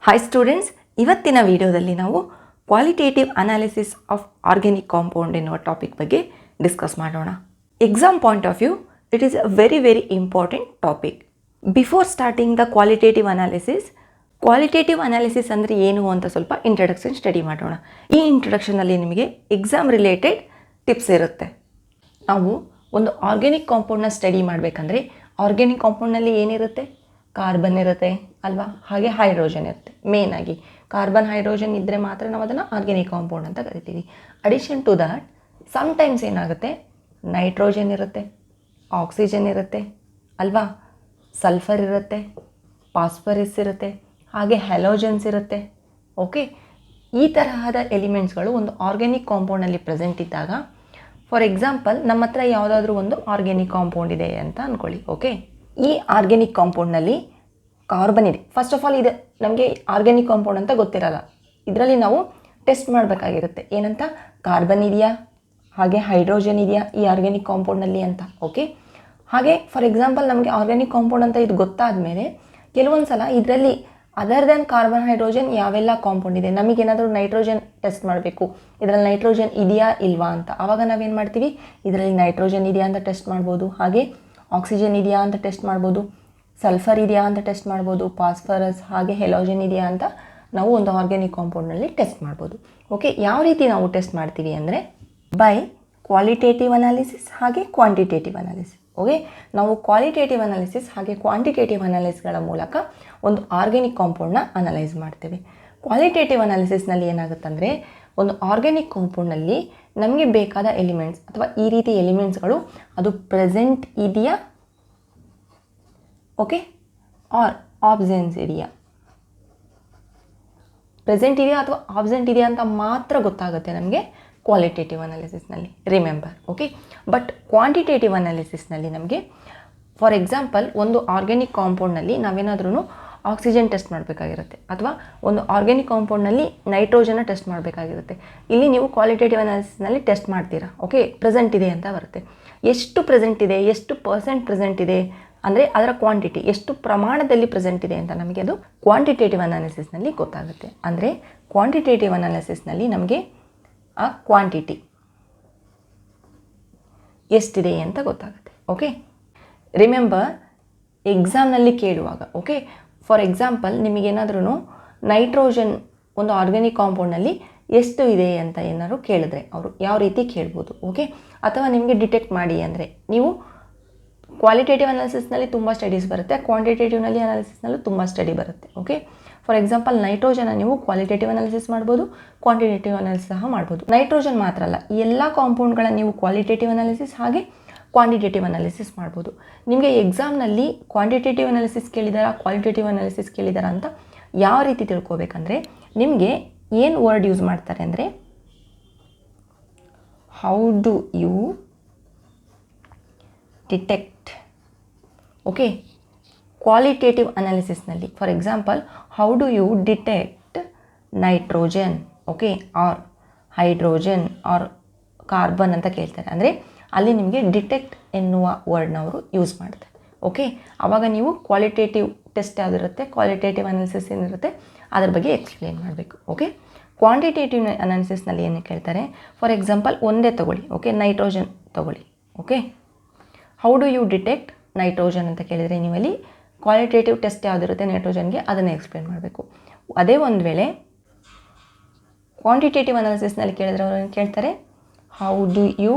Hi students, ಇವತ್ತಿನ ವಿಡಿಯೋದಲ್ಲಿ ನಾವು qualitative analysis of organic compound ಎನ್ನುವ ಟಾಪಿಕ್ ಬಗ್ಗೆ ಡಿಸ್ಕಸ್ ಮಾಡೋಣ. Exam point of view it is a very important topic. Before starting the qualitative analysis ಅಂದರೆ ಏನು ಅಂತ ಸ್ವಲ್ಪ ಇಂಟ್ರಡಕ್ಷನ್ ಸ್ಟಡಿ ಮಾಡೋಣ. ಈ ಇಂಟ್ರಡಕ್ಷನಲ್ಲಿ ನಿಮಗೆ ಎಕ್ಸಾಮ್ ರಿಲೇಟೆಡ್ ಟಿಪ್ಸ್ ಇರುತ್ತೆ. ನಾವು ಒಂದು ಆರ್ಗ್ಯಾನಿಕ್ ಕಾಂಪೌಂಡ್ನ ಸ್ಟಡಿ ಮಾಡಬೇಕಂದ್ರೆ ಆರ್ಗ್ಯಾನಿಕ್ ಕಾಂಪೌಂಡ್ನಲ್ಲಿ ಏನಿರುತ್ತೆ? ಕಾರ್ಬನ್ ಇರುತ್ತೆ ಅಲ್ವಾ, ಹಾಗೆ ಹೈಡ್ರೋಜನ್ ಇರುತ್ತೆ. ಮೇನ್ ಆಗಿ ಕಾರ್ಬನ್ ಹೈಡ್ರೋಜನ್ ಇದ್ದರೆ ಮಾತ್ರ ನಾವು ಅದನ್ನು ಆರ್ಗ್ಯಾನಿಕ್ ಕಾಂಪೌಂಡ್ ಅಂತ ಕರಿತೀವಿ. ಅಡಿಷನ್ ಟು ದ್ಯಾಟ್ ಸಮ್ಟೈಮ್ಸ್ ಏನಾಗುತ್ತೆ, ನೈಟ್ರೋಜನ್ ಇರುತ್ತೆ, ಆಕ್ಸಿಜನ್ ಇರುತ್ತೆ ಅಲ್ವಾ, ಸಲ್ಫರ್ ಇರುತ್ತೆ, ಫಾಸ್ಫರಸ್ ಇರುತ್ತೆ, ಹಾಗೆ ಹ್ಯಾಲೋಜನ್ಸ್ ಇರುತ್ತೆ. ಓಕೆ, ಈ ತರಹದ ಎಲಿಮೆಂಟ್ಸ್ಗಳು ಒಂದು ಆರ್ಗ್ಯಾನಿಕ್ ಕಾಂಪೌಂಡಲ್ಲಿ ಪ್ರೆಸೆಂಟ್ ಇದ್ದಾಗ, ಫಾರ್ ಎಕ್ಸಾಂಪಲ್ ನಮ್ಮ ಹತ್ರ ಯಾವುದಾದ್ರೂ ಒಂದು ಆರ್ಗ್ಯಾನಿಕ್ ಕಾಂಪೌಂಡ್ ಇದೆ ಅಂತ ಅಂದ್ಕೊಳ್ಳಿ. ಓಕೆ, ಈ ಆರ್ಗ್ಯಾನಿಕ್ ಕಾಂಪೌಂಡ್ನಲ್ಲಿ ಕಾರ್ಬನ್ ಇದೆ. ಫಸ್ಟ್ ಆಫ್ ಆಲ್ ಇದು ನಮಗೆ ಆರ್ಗ್ಯಾನಿಕ್ ಕಾಂಪೌಂಡ್ ಅಂತ ಗೊತ್ತಿರಲ್ಲ. ಇದರಲ್ಲಿ ನಾವು ಟೆಸ್ಟ್ ಮಾಡಬೇಕಾಗಿರುತ್ತೆ. ಏನಂತ? ಕಾರ್ಬನ್ ಇದೆಯಾ, ಹಾಗೆ ಹೈಡ್ರೋಜನ್ ಇದೆಯಾ ಈ ಆರ್ಗ್ಯಾನಿಕ್ ಕಾಂಪೌಂಡ್ನಲ್ಲಿ ಅಂತ. ಓಕೆ, ಹಾಗೆ ಫಾರ್ ಎಕ್ಸಾಂಪಲ್ ನಮಗೆ ಆರ್ಗ್ಯಾನಿಕ್ ಕಾಂಪೌಂಡ್ ಅಂತ ಇದು ಗೊತ್ತಾದ ಮೇಲೆ ಕೆಲವೊಂದು ಸಲ ಇದರಲ್ಲಿ ಅದರ್ ದೆನ್ ಕಾರ್ಬನ್ ಹೈಡ್ರೋಜನ್ ಯಾವೆಲ್ಲ ಕಾಂಪೌಂಡ್ ಇದೆ, ನಮಗೇನಾದರೂ ನೈಟ್ರೋಜನ್ ಟೆಸ್ಟ್ ಮಾಡಬೇಕು, ಇದರಲ್ಲಿ ನೈಟ್ರೋಜನ್ ಇದೆಯಾ ಇಲ್ವಾ ಅಂತ. ಆವಾಗ ನಾವೇನು ಮಾಡ್ತೀವಿ, ಇದರಲ್ಲಿ ನೈಟ್ರೋಜನ್ ಇದೆಯಾ ಅಂತ ಟೆಸ್ಟ್ ಮಾಡ್ಬೋದು, ಹಾಗೆ ಆಕ್ಸಿಜನ್ ಇದೆಯಾ ಅಂತ ಟೆಸ್ಟ್ ಮಾಡ್ಬೋದು, ಸಲ್ಫರ್ ಇದೆಯಾ ಅಂತ ಟೆಸ್ಟ್ ಮಾಡ್ಬೋದು, ಫಾಸ್ಫರಸ್ ಹಾಗೆ ಹೆಲೋಜನ್ ಇದೆಯಾ ಅಂತ ನಾವು ಒಂದು ಆರ್ಗ್ಯಾನಿಕ್ ಕಾಂಪೌಂಡ್ನಲ್ಲಿ ಟೆಸ್ಟ್ ಮಾಡ್ಬೋದು. ಓಕೆ, ಯಾವ ರೀತಿ ನಾವು ಟೆಸ್ಟ್ ಮಾಡ್ತೀವಿ ಅಂದರೆ ಬೈ ಕ್ವಾಲಿಟೇಟಿವ್ ಅನಾಲಿಸಿಸ್ ಹಾಗೆ ಕ್ವಾಂಟಿಟೇಟಿವ್ ಅನಾಲಿಸಿಸ್. ಓಕೆ, ನಾವು ಕ್ವಾಲಿಟೇಟಿವ್ ಅನಾಲಿಸಿಸ್ ಹಾಗೆ ಕ್ವಾಂಟಿಟೇಟಿವ್ ಅನಾಲಿಸಿಸ್ಗಳ ಮೂಲಕ ಒಂದು ಆರ್ಗ್ಯಾನಿಕ್ ಕಾಂಪೌಂಡ್ನ ಅನಲೈಸ್ ಮಾಡ್ತೇವೆ. ಕ್ವಾಲಿಟೇಟಿವ್ ಅನಾಲಿಸಿಸ್ನಲ್ಲಿ ಏನಾಗುತ್ತಂದರೆ, ಒಂದು ಆರ್ಗ್ಯಾನಿಕ್ ಕಾಂಪೌಂಡ್ನಲ್ಲಿ ನಮಗೆ ಬೇಕಾದ ಎಲಿಮೆಂಟ್ಸ್ ಅಥವಾ ಈ ರೀತಿ ಎಲಿಮೆಂಟ್ಸ್ಗಳು ಅದು ಪ್ರೆಸೆಂಟ್ ಇದೆಯಾ, ಓಕೆ, ಆರ್ ಆಬ್ಸೆನ್ಸ್ ಇದೆಯಾ, ಪ್ರೆಸೆಂಟ್ ಇದೆಯಾ ಅಥವಾ ಆಬ್ಸೆಂಟ್ ಇದೆಯಾ ಅಂತ ಮಾತ್ರ ಗೊತ್ತಾಗುತ್ತೆ ನಮಗೆ ಕ್ವಾಲಿಟೇಟಿವ್ ಅನಾಲಿಸಿಸ್ನಲ್ಲಿ. ರಿಮೆಂಬರ್. ಓಕೆ, ಬಟ್ ಕ್ವಾಂಟಿಟೇಟಿವ್ ಅನಾಲಿಸಿಸ್ನಲ್ಲಿ ನಮಗೆ ಫಾರ್ ಎಕ್ಸಾಂಪಲ್ ಒಂದು ಆರ್ಗ್ಯಾನಿಕ್ ಕಾಂಪೌಂಡ್ನಲ್ಲಿ ನಾವೇನಾದ್ರೂ ಆಕ್ಸಿಜನ್ ಟೆಸ್ಟ್ ಮಾಡಬೇಕಾಗಿರುತ್ತೆ ಅಥವಾ ಒಂದು ಆರ್ಗ್ಯಾನಿಕ್ ಕಾಂಪೌಂಡ್ನಲ್ಲಿ ನೈಟ್ರೋಜನ್ನ ಟೆಸ್ಟ್ ಮಾಡಬೇಕಾಗಿರುತ್ತೆ. ಇಲ್ಲಿ ನೀವು ಕ್ವಾಲಿಟೇಟಿವ್ ಅನಾಲಿಸಿಸ್ನಲ್ಲಿ ಟೆಸ್ಟ್ ಮಾಡ್ತೀರಾ. ಓಕೆ, ಪ್ರೆಸೆಂಟ್ ಇದೆ ಅಂತ ಬರುತ್ತೆ. ಎಷ್ಟು ಪ್ರೆಸೆಂಟ್ ಇದೆ, ಎಷ್ಟು ಪರ್ಸೆಂಟ್ ಪ್ರೆಸೆಂಟ್ ಇದೆ ಅಂದರೆ ಅದರ ಕ್ವಾಂಟಿಟಿ ಎಷ್ಟು ಪ್ರಮಾಣದಲ್ಲಿ ಪ್ರೆಸೆಂಟ್ ಇದೆ ಅಂತ ನಮಗೆ ಅದು ಕ್ವಾಂಟಿಟೇಟಿವ್ ಅನಾಲಿಸಿಸ್ನಲ್ಲಿ ಗೊತ್ತಾಗುತ್ತೆ. ಅಂದರೆ ಕ್ವಾಂಟಿಟೇಟಿವ್ ಅನಾಲಿಸಿಸ್ನಲ್ಲಿ ನಮಗೆ ಆ ಕ್ವಾಂಟಿಟಿ ಎಷ್ಟಿದೆ ಅಂತ ಗೊತ್ತಾಗುತ್ತೆ. ಓಕೆ, ರಿಮೆಂಬರ್ ಎಕ್ಸಾಮ್ನಲ್ಲಿ ಕೇಳುವಾಗ, ಓಕೆ, ಫಾರ್ ಎಕ್ಸಾಂಪಲ್ ನಿಮಗೇನಾದ್ರೂ ನೈಟ್ರೋಜನ್ ಒಂದು ಆರ್ಗ್ಯಾನಿಕ್ ಕಾಂಪೌಂಡ್ನಲ್ಲಿ ಎಷ್ಟು ಇದೆ ಅಂತ ಏನಾದ್ರು ಕೇಳಿದ್ರೆ ಅವರು ಯಾವ ರೀತಿ ಕೇಳ್ಬೋದು. ಓಕೆ, ಅಥವಾ ನಿಮಗೆ ಡಿಟೆಕ್ಟ್ ಮಾಡಿ ಅಂದರೆ ನೀವು ಕ್ವಾಲಿಟೇಟಿವ್ ಅನಾಲಿಸಿಸ್ನಲ್ಲಿ ತುಂಬ ಸ್ಟಡೀಸ್ ಬರುತ್ತೆ, ಕ್ವಾಂಟಿಟೇಟಿವ್ನಲ್ಲಿ ಅನಾಲಿಸಿಸ್ನಲ್ಲೂ ತುಂಬ ಸ್ಟಡಿ ಬರುತ್ತೆ. ಓಕೆ, ಫಾರ್ ಎಕ್ಸಾಂಪಲ್ ನೈಟ್ರೋಜನ್ನ ನೀವು ಕ್ವಾಲಿಟೇಟಿವ್ ಅನಾಲಿಸಿಸ್ ಮಾಡ್ಬೋದು, ಕ್ವಾಂಟಿಟೇಟಿವ್ ಅನಾಲಿಸಿಸ್ ಸಹ ಮಾಡ್ಬೋದು. ನೈಟ್ರೋಜನ್ ಮಾತ್ರ ಅಲ್ಲ, ಎಲ್ಲ ಕಾಂಪೌಂಡ್ಗಳ ನೀವು ಕ್ವಾಲಿಟೇಟಿವ್ ಅನಾಲಿಸಿಸ್ ಹಾಗೆ ಕ್ವಾಂಟಿಟೇಟಿವ್ ಅನಾಲಿಸಿಸ್ ಮಾಡ್ಬೋದು. ನಿಮಗೆ ಎಕ್ಸಾಮ್ನಲ್ಲಿ ಕ್ವಾಂಟಿಟೇಟಿವ್ ಅನಾಲಿಸಿಸ್ ಕೇಳಿದಾರಾ ಕ್ವಾಲಿಟೇಟಿವ್ ಅನಾಲಿಸಿಸ್ ಕೇಳಿದಾರಾ ಅಂತ ಯಾವ ರೀತಿ ತಿಳ್ಕೊಬೇಕಂದ್ರೆ ನಿಮಗೆ ಏನು ವರ್ಡ್ ಯೂಸ್ ಮಾಡ್ತಾರೆ ಅಂದರೆ how do you detect. Okay, qualitative ಅನಾಲಿಸಿಸ್ನಲ್ಲಿ for example how do you detect nitrogen, okay, or hydrogen or carbon ಅಂತ ಕೇಳ್ತಾರೆ. ಅಂದರೆ ಅಲ್ಲಿ ನಿಮಗೆ ಡಿಟೆಕ್ಟ್ ಎನ್ನುವ ವರ್ಡ್ನ ಅವರು ಯೂಸ್ ಮಾಡ್ತಾರೆ. ಓಕೆ, ಆವಾಗ ನೀವು ಕ್ವಾಲಿಟೇಟಿವ್ ಟೆಸ್ಟ್ ಯಾವುದಿರುತ್ತೆ, ಕ್ವಾಲಿಟೇಟಿವ್ ಅನಾಲಿಸಿಸ್ ಏನಿರುತ್ತೆ ಅದ್ರ ಬಗ್ಗೆ ಎಕ್ಸ್ಪ್ಲೇನ್ ಮಾಡಬೇಕು. ಓಕೆ, ಕ್ವಾಂಟಿಟೇಟಿವ್ ಅನಾಲಿಸಿಸ್ನಲ್ಲಿ ಏನು ಕೇಳ್ತಾರೆ, ಫಾರ್ ಎಕ್ಸಾಂಪಲ್ ಒಂದೇ ತೊಗೊಳ್ಳಿ. ಓಕೆ, ನೈಟ್ರೋಜನ್ ತೊಗೊಳ್ಳಿ. Okay, how do you detect nitrogen ಅಂತ ಕೇಳಿದರೆ ನೀವಲ್ಲಿ ಕ್ವಾಲಿಟೇಟಿವ್ ಟೆಸ್ಟ್ ಯಾವುದಿರುತ್ತೆ ನೈಟ್ರೋಜನ್ಗೆ ಅದನ್ನು ಎಕ್ಸ್ಪ್ಲೇನ್ ಮಾಡಬೇಕು. ಅದೇ ಒಂದು ವೇಳೆ ಕ್ವಾಂಟಿಟೇಟಿವ್ ಅನಾಲಿಸಿಸ್ನಲ್ಲಿ ಕೇಳಿದರೆ ಅವರು ಏನು ಕೇಳ್ತಾರೆ, how do you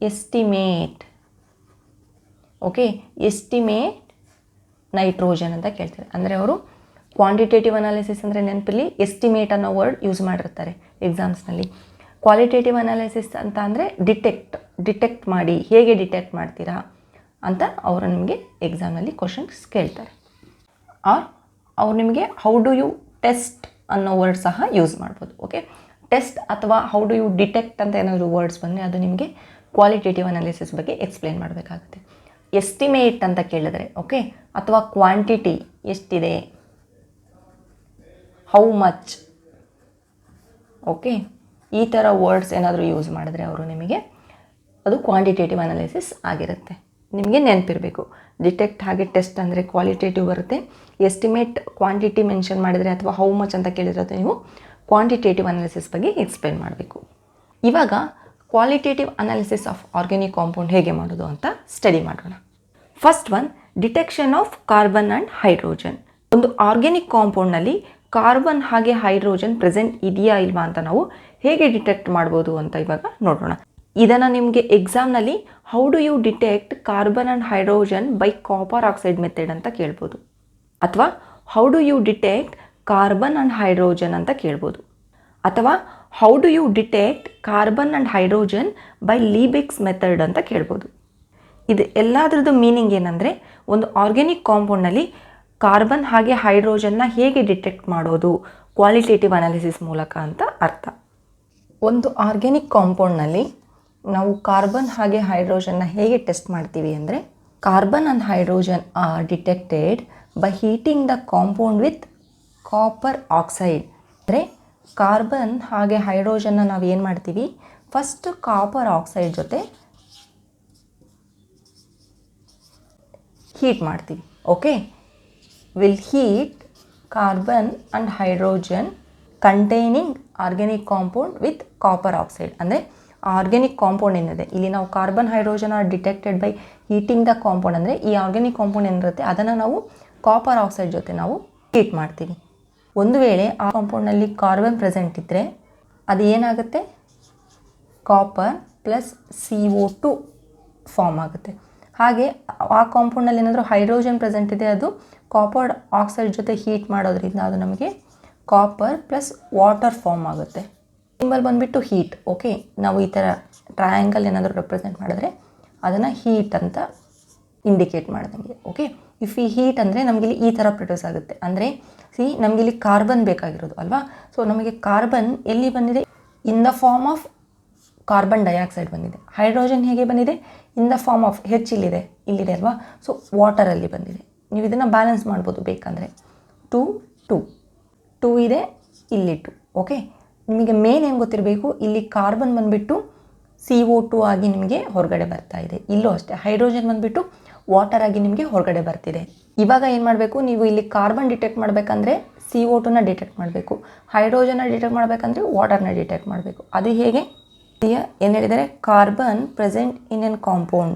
estimate. Okay, estimate nitrogen ಅಂತ ಕೇಳ್ತಾರೆ. ಅಂದರೆ ಅವರು ಕ್ವಾಂಟಿಟೇಟಿವ್ ಅನಾಲಿಸಿಸ್ ಅಂದರೆ ನೆನಪಲ್ಲಿ ಎಸ್ಟಿಮೇಟ್ ಅನ್ನೋ ವರ್ಡ್ ಯೂಸ್ ಮಾಡಿರ್ತಾರೆ ಎಕ್ಸಾಮ್ಸ್ನಲ್ಲಿ. ಕ್ವಾಲಿಟೇಟಿವ್ ಅನಾಲಿಸಿಸ್ ಅಂತ ಅಂದರೆ ಡಿಟೆಕ್ಟ್ ಮಾಡಿ, ಹೇಗೆ ಡಿಟೆಕ್ಟ್ ಮಾಡ್ತೀರಾ ಅಂತ ಅವರು ನಿಮಗೆ ಎಕ್ಸಾಮ್ನಲ್ಲಿ ಕ್ವಶನ್ಸ್ ಕೇಳ್ತಾರೆ. ಆರ್ ಅವ್ರು ನಿಮಗೆ ಹೌ ಡು ಯು ಟೆಸ್ಟ್ ಅನ್ನೋ ವರ್ಡ್ ಸಹ ಯೂಸ್ ಮಾಡ್ಬೋದು. ಓಕೆ, ಟೆಸ್ಟ್ ಅಥವಾ ಹೌ ಡು ಯು ಡಿಟೆಕ್ಟ್ ಅಂತ ಏನಾದರೂ ವರ್ಡ್ಸ್ ಬಂದರೆ ಅದು ನಿಮಗೆ ಕ್ವಾಲಿಟೇಟಿವ್ ಅನಾಲಿಸಿಸ್ ಬಗ್ಗೆ ಎಕ್ಸ್ಪ್ಲೇನ್ ಮಾಡಬೇಕಾಗುತ್ತೆ. ಎಸ್ಟಿಮೇಟ್ ಅಂತ ಕೇಳಿದ್ರೆ, ಓಕೆ, ಅಥವಾ ಕ್ವಾಂಟಿಟಿ ಎಷ್ಟಿದೆ, ಹೌ ಮಚ್, ಓಕೆ, ಈ ಥರ ವರ್ಡ್ಸ್ ಏನಾದರೂ ಯೂಸ್ ಮಾಡಿದ್ರೆ ಅವರು ನಿಮಗೆ ಅದು ಕ್ವಾಂಟಿಟೇಟಿವ್ ಅನಾಲಿಸಿಸ್ ಆಗಿರುತ್ತೆ. ನಿಮಗೆ ನೆನಪಿರಬೇಕು. ಡಿಟೆಕ್ಟ್ ಹಾಗೆ ಟೆಸ್ಟ್ ಅಂದರೆ ಕ್ವಾಲಿಟೇಟಿವ್ ಬರುತ್ತೆ. ಎಸ್ಟಿಮೇಟ್ ಕ್ವಾಂಟಿಟಿ ಮೆನ್ಷನ್ ಮಾಡಿದರೆ ಅಥವಾ ಹೌ ಮಚ್ ಅಂತ ಕೇಳಿರೋದು ನೀವು ಕ್ವಾಂಟಿಟೇಟಿವ್ ಅನಾಲಿಸಿಸ್ ಬಗ್ಗೆ ಎಕ್ಸ್ಪ್ಲೇನ್ ಮಾಡಬೇಕು. ಇವಾಗ qualitative analysis of organic compound ಹೇಗೆ ಮಾಡೋದು ಅಂತ ಸ್ಟಡಿ ಮಾಡೋಣ. First one, detection of carbon and hydrogen. ಒಂದು ಆರ್ಗ್ಯಾನಿಕ್ ಕಾಂಪೌಂಡ್ನಲ್ಲಿ ಕಾರ್ಬನ್ ಹಾಗೆ ಹೈಡ್ರೋಜನ್ ಪ್ರೆಸೆಂಟ್ ಇದೆಯಾ ಇಲ್ವಾ ಅಂತ ನಾವು ಹೇಗೆ ಡಿಟೆಕ್ಟ್ ಮಾಡ್ಬೋದು ಅಂತ ಇವಾಗ ನೋಡೋಣ. ಇದನ್ನು ನಿಮಗೆ ಎಕ್ಸಾಮ್ನಲ್ಲಿ how do you detect carbon and hydrogen by copper oxide method ಅಂತ ಕೇಳ್ಬೋದು, ಅಥವಾ how do you detect carbon and hydrogen ಅಂತ ಕೇಳ್ಬೋದು, ಅಥವಾ how do you detect carbon and hydrogen by Liebig's method ಅಂತ ಕೇಳ್ಬೋದು. ಇದು ಎಲ್ಲದರದ್ದು ಮೀನಿಂಗ್ ಏನಂದರೆ, ಒಂದು ಆರ್ಗ್ಯಾನಿಕ್ ಕಾಂಪೌಂಡ್ನಲ್ಲಿ ಕಾರ್ಬನ್ ಹಾಗೆ ಹೈಡ್ರೋಜನ್ನ ಹೇಗೆ ಡಿಟೆಕ್ಟ್ ಮಾಡೋದು ಕ್ವಾಲಿಟೇಟಿವ್ ಅನಾಲಿಸಿಸ್ ಮೂಲಕ ಅಂತ ಅರ್ಥ. ಒಂದು ಆರ್ಗ್ಯಾನಿಕ್ ಕಾಂಪೌಂಡ್ನಲ್ಲಿ ನಾವು ಕಾರ್ಬನ್ ಹಾಗೆ ಹೈಡ್ರೋಜನ್ನ ಹೇಗೆ ಟೆಸ್ಟ್ ಮಾಡ್ತೀವಿ ಅಂದರೆ, carbon and hydrogen are detected by heating the compound with copper oxide. ಅಂದರೆ ಕಾರ್ಬನ್ ಹಾಗೆ ಹೈಡ್ರೋಜನ್ನ ನಾವು ಏನು ಮಾಡ್ತೀವಿ, ಫಸ್ಟ್ ಕಾಪರ್ ಆಕ್ಸೈಡ್ ಜೊತೆ ಹೀಟ್ ಮಾಡ್ತೀವಿ. Okay, will heat carbon and hydrogen containing organic compound with copper oxide. ಅಂದರೆ ಆರ್ಗ್ಯಾನಿಕ್ ಕಾಂಪೌಂಡ್ ಏನಿದೆ ಇಲ್ಲಿ, ನಾವು carbon hydrogen are detected by heating the compound ಅಂದರೆ ಈ ಆರ್ಗ್ಯಾನಿಕ್ ಕಾಂಪೌಂಡ್ ಏನಿರುತ್ತೆ ಅದನ್ನು ನಾವು ಕಾಪರ್ ಆಕ್ಸೈಡ್ ಜೊತೆ ನಾವು ಹೀಟ್ ಮಾಡ್ತೀವಿ. ಒಂದು ವೇಳೆ ಆ ಕಾಂಪೌಂಡ್ನಲ್ಲಿ ಕಾರ್ಬನ್ ಪ್ರೆಸೆಂಟ್ ಇದ್ದರೆ ಅದು ಏನಾಗುತ್ತೆ, ಕಾಪರ್ ಪ್ಲಸ್ CO2 ಫಾರ್ಮ್ ಆಗುತ್ತೆ. ಹಾಗೆ ಆ ಕಾಂಪೌಂಡ್ನಲ್ಲಿ ಏನಾದರೂ ಹೈಡ್ರೋಜನ್ ಪ್ರೆಸೆಂಟ್ ಇದೆ, ಅದು ಕಾಪರ್ ಆಕ್ಸೈಡ್ ಜೊತೆ ಹೀಟ್ ಮಾಡೋದ್ರಿಂದ ಅದು ನಮಗೆ ಕಾಪರ್ ಪ್ಲಸ್ ವಾಟರ್ ಫಾರ್ಮ್ ಆಗುತ್ತೆ. ಸಿಂಬಲ್ ಬಂದುಬಿಟ್ಟು ಹೀಟ್. ಓಕೆ, ನಾವು ಈ ಥರ ಟ್ರಯಾಂಗಲ್ ಏನಾದರೂ ರೆಪ್ರೆಸೆಂಟ್ ಮಾಡಿದ್ರೆ ಅದನ್ನು ಹೀಟ್ ಅಂತ ಇಂಡಿಕೇಟ್ ಮಾಡ್ದಂಗೆ. ಓಕೆ, ಇಫ್ ಈ ಹೀಟ್ ಅಂದರೆ ನಮಗಿಲ್ಲಿ ಈ ಥರ ಪ್ರೊಡ್ಯೂಸ್ ಆಗುತ್ತೆ. ಅಂದರೆ ನಮಗಿಲ್ಲಿ ಕಾರ್ಬನ್ ಬೇಕಾಗಿರೋದು ಅಲ್ವಾ. ಸೊ ನಮಗೆ ಕಾರ್ಬನ್ ಎಲ್ಲಿ ಬಂದಿದೆ, in the form of carbon dioxide ಬಂದಿದೆ. ಹೈಡ್ರೋಜನ್ ಹೇಗೆ ಬಂದಿದೆ, ಇನ್ ದ ಫಾರ್ಮ್ ಆಫ್ ಇಲ್ಲಿದೆ ಅಲ್ವಾ. ಸೊ ವಾಟರಲ್ಲಿ ಬಂದಿದೆ. ನೀವು ಇದನ್ನು ಬ್ಯಾಲೆನ್ಸ್ ಮಾಡ್ಬೋದು ಬೇಕಂದರೆ. 2 2 2 ಇದೆ, ಇಲ್ಲಿ 2. ಓಕೆ, ನಿಮಗೆ ಮೇನ್ ಏನು ಗೊತ್ತಿರಬೇಕು, ಇಲ್ಲಿ ಕಾರ್ಬನ್ ಬಂದುಬಿಟ್ಟು CO2 ಆಗಿ ನಿಮಗೆ ಹೊರಗಡೆ ಬರ್ತಾ ಇದೆ. ಇಲ್ಲೂ ಅಷ್ಟೇ ಹೈಡ್ರೋಜನ್ ಬಂದುಬಿಟ್ಟು ವಾಟರ್ ಆಗಿ ನಿಮಗೆ ಹೊರಗಡೆ ಬರ್ತಿದೆ. ಇವಾಗ ಏನು ಮಾಡಬೇಕು, ನೀವು ಇಲ್ಲಿ ಕಾರ್ಬನ್ ಡಿಟೆಕ್ಟ್ ಮಾಡಬೇಕಂದ್ರೆ CO2ನ ಡಿಟೆಕ್ಟ್ ಮಾಡಬೇಕು, ಹೈಡ್ರೋಜನ್ನ ಡಿಟೆಕ್ಟ್ ಮಾಡಬೇಕಂದ್ರೆ ವಾಟರ್ನ ಡಿಟೆಕ್ಟ್ ಮಾಡಬೇಕು. ಅದು ಹೇಗೆ ಏನು ಹೇಳಿದರೆ, carbon present in an compound,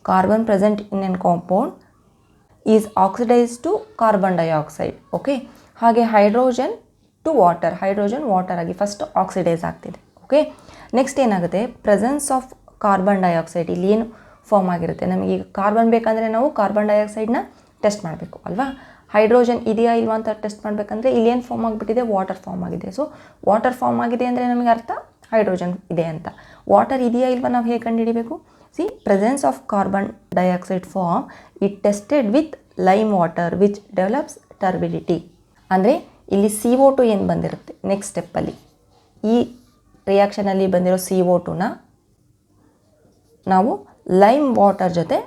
carbon present in an compound is oxidise to carbon dioxide. Okay, ಹಾಗೆ hydrogen to water, hydrogen water ಆಗಿ ಫಸ್ಟ್ ಆಕ್ಸಿಡೈಸ್ ಆಗ್ತಿದೆ. ಓಕೆ, ನೆಕ್ಸ್ಟ್ ಏನಾಗುತ್ತೆ, ಪ್ರೆಸೆನ್ಸ್ ಆಫ್ ಕಾರ್ಬನ್ ಡೈಆಕ್ಸೈಡ್ ಇಲ್ಲಿ ಏನು ಫಾರ್ಮ್ ಆಗಿರುತ್ತೆ. ನಮಗೆ ಈಗ ಕಾರ್ಬನ್ ಬೇಕಂದರೆ ನಾವು ಕಾರ್ಬನ್ ಡೈಆಕ್ಸೈಡ್ನ ಟೆಸ್ಟ್ ಮಾಡಬೇಕು ಅಲ್ವಾ. ಹೈಡ್ರೋಜನ್ ಇದೆಯಾ ಇಲ್ವಾ ಅಂತ ಟೆಸ್ಟ್ ಮಾಡಬೇಕಂದ್ರೆ ಇಲ್ಲಿ ಏನು ಫಾರ್ಮ್ ಆಗಿಬಿಟ್ಟಿದೆ, ವಾಟರ್ ಫಾರ್ಮ್ ಆಗಿದೆ. ಸೊ ವಾಟರ್ ಫಾರ್ಮ್ ಆಗಿದೆ ಅಂದರೆ ನಮಗೆ ಅರ್ಥ ಹೈಡ್ರೋಜನ್ ಇದೆ ಅಂತ. ವಾಟರ್ ಇದೆಯಾ ಇಲ್ವಾ ನಾವು ಹೇಗೆ ಕಂಡುಹಿಡಿಬೇಕು, presence of carbon dioxide form it tested with lime water which develops turbidity. ಅಂದರೆ ಇಲ್ಲಿ CO2 ಏನು ಬಂದಿರುತ್ತೆ ನೆಕ್ಸ್ಟ್ ಸ್ಟೆಪ್ಪಲ್ಲಿ, ಈ ರಿಯಾಕ್ಷನಲ್ಲಿ ಬಂದಿರೋ CO2ನ ನಾವು ಲೈಮ್ ವಾಟರ್ ಜೊತೆ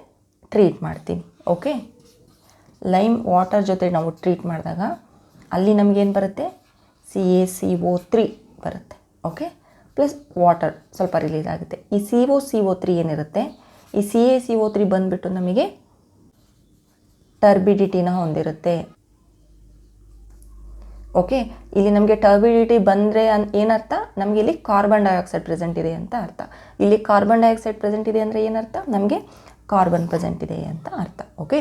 ಟ್ರೀಟ್ ಮಾಡ್ತೀವಿ. ಓಕೆ, ಲೈಮ್ ವಾಟರ್ ಜೊತೆ ನಾವು ಟ್ರೀಟ್ ಮಾಡಿದಾಗ ಅಲ್ಲಿ ನಮಗೇನು ಬರುತ್ತೆ, CaCO3 ಬರುತ್ತೆ. ಓಕೆ, ಪ್ಲಸ್ ವಾಟರ್ ಸ್ವಲ್ಪ ರಿಲೀಸ್ ಆಗುತ್ತೆ. ಈ CO3 ಏನಿರುತ್ತೆ, ಈ CaCO3 ಬಂದುಬಿಟ್ಟು ನಮಗೆ ಟರ್ಬಿಡಿಟಿನ ಹೊಂದಿರುತ್ತೆ. ಓಕೆ, ಇಲ್ಲಿ ನಮಗೆ ಟರ್ಬಿಡಿಟಿ ಬಂದರೆ ಏನರ್ಥ, ನಮಗೆ ಇಲ್ಲಿ ಕಾರ್ಬನ್ ಡೈಆಕ್ಸೈಡ್ ಪ್ರೆಸೆಂಟ್ ಇದೆ ಅಂತ ಅರ್ಥ. ಇಲ್ಲಿ ಕಾರ್ಬನ್ ಡೈಆಕ್ಸೈಡ್ ಪ್ರೆಸೆಂಟ್ ಇದೆ ಅಂದರೆ ಏನರ್ಥ, ನಮಗೆ ಕಾರ್ಬನ್ ಪ್ರೆಸೆಂಟ್ ಇದೆ ಅಂತ ಅರ್ಥ. Okay,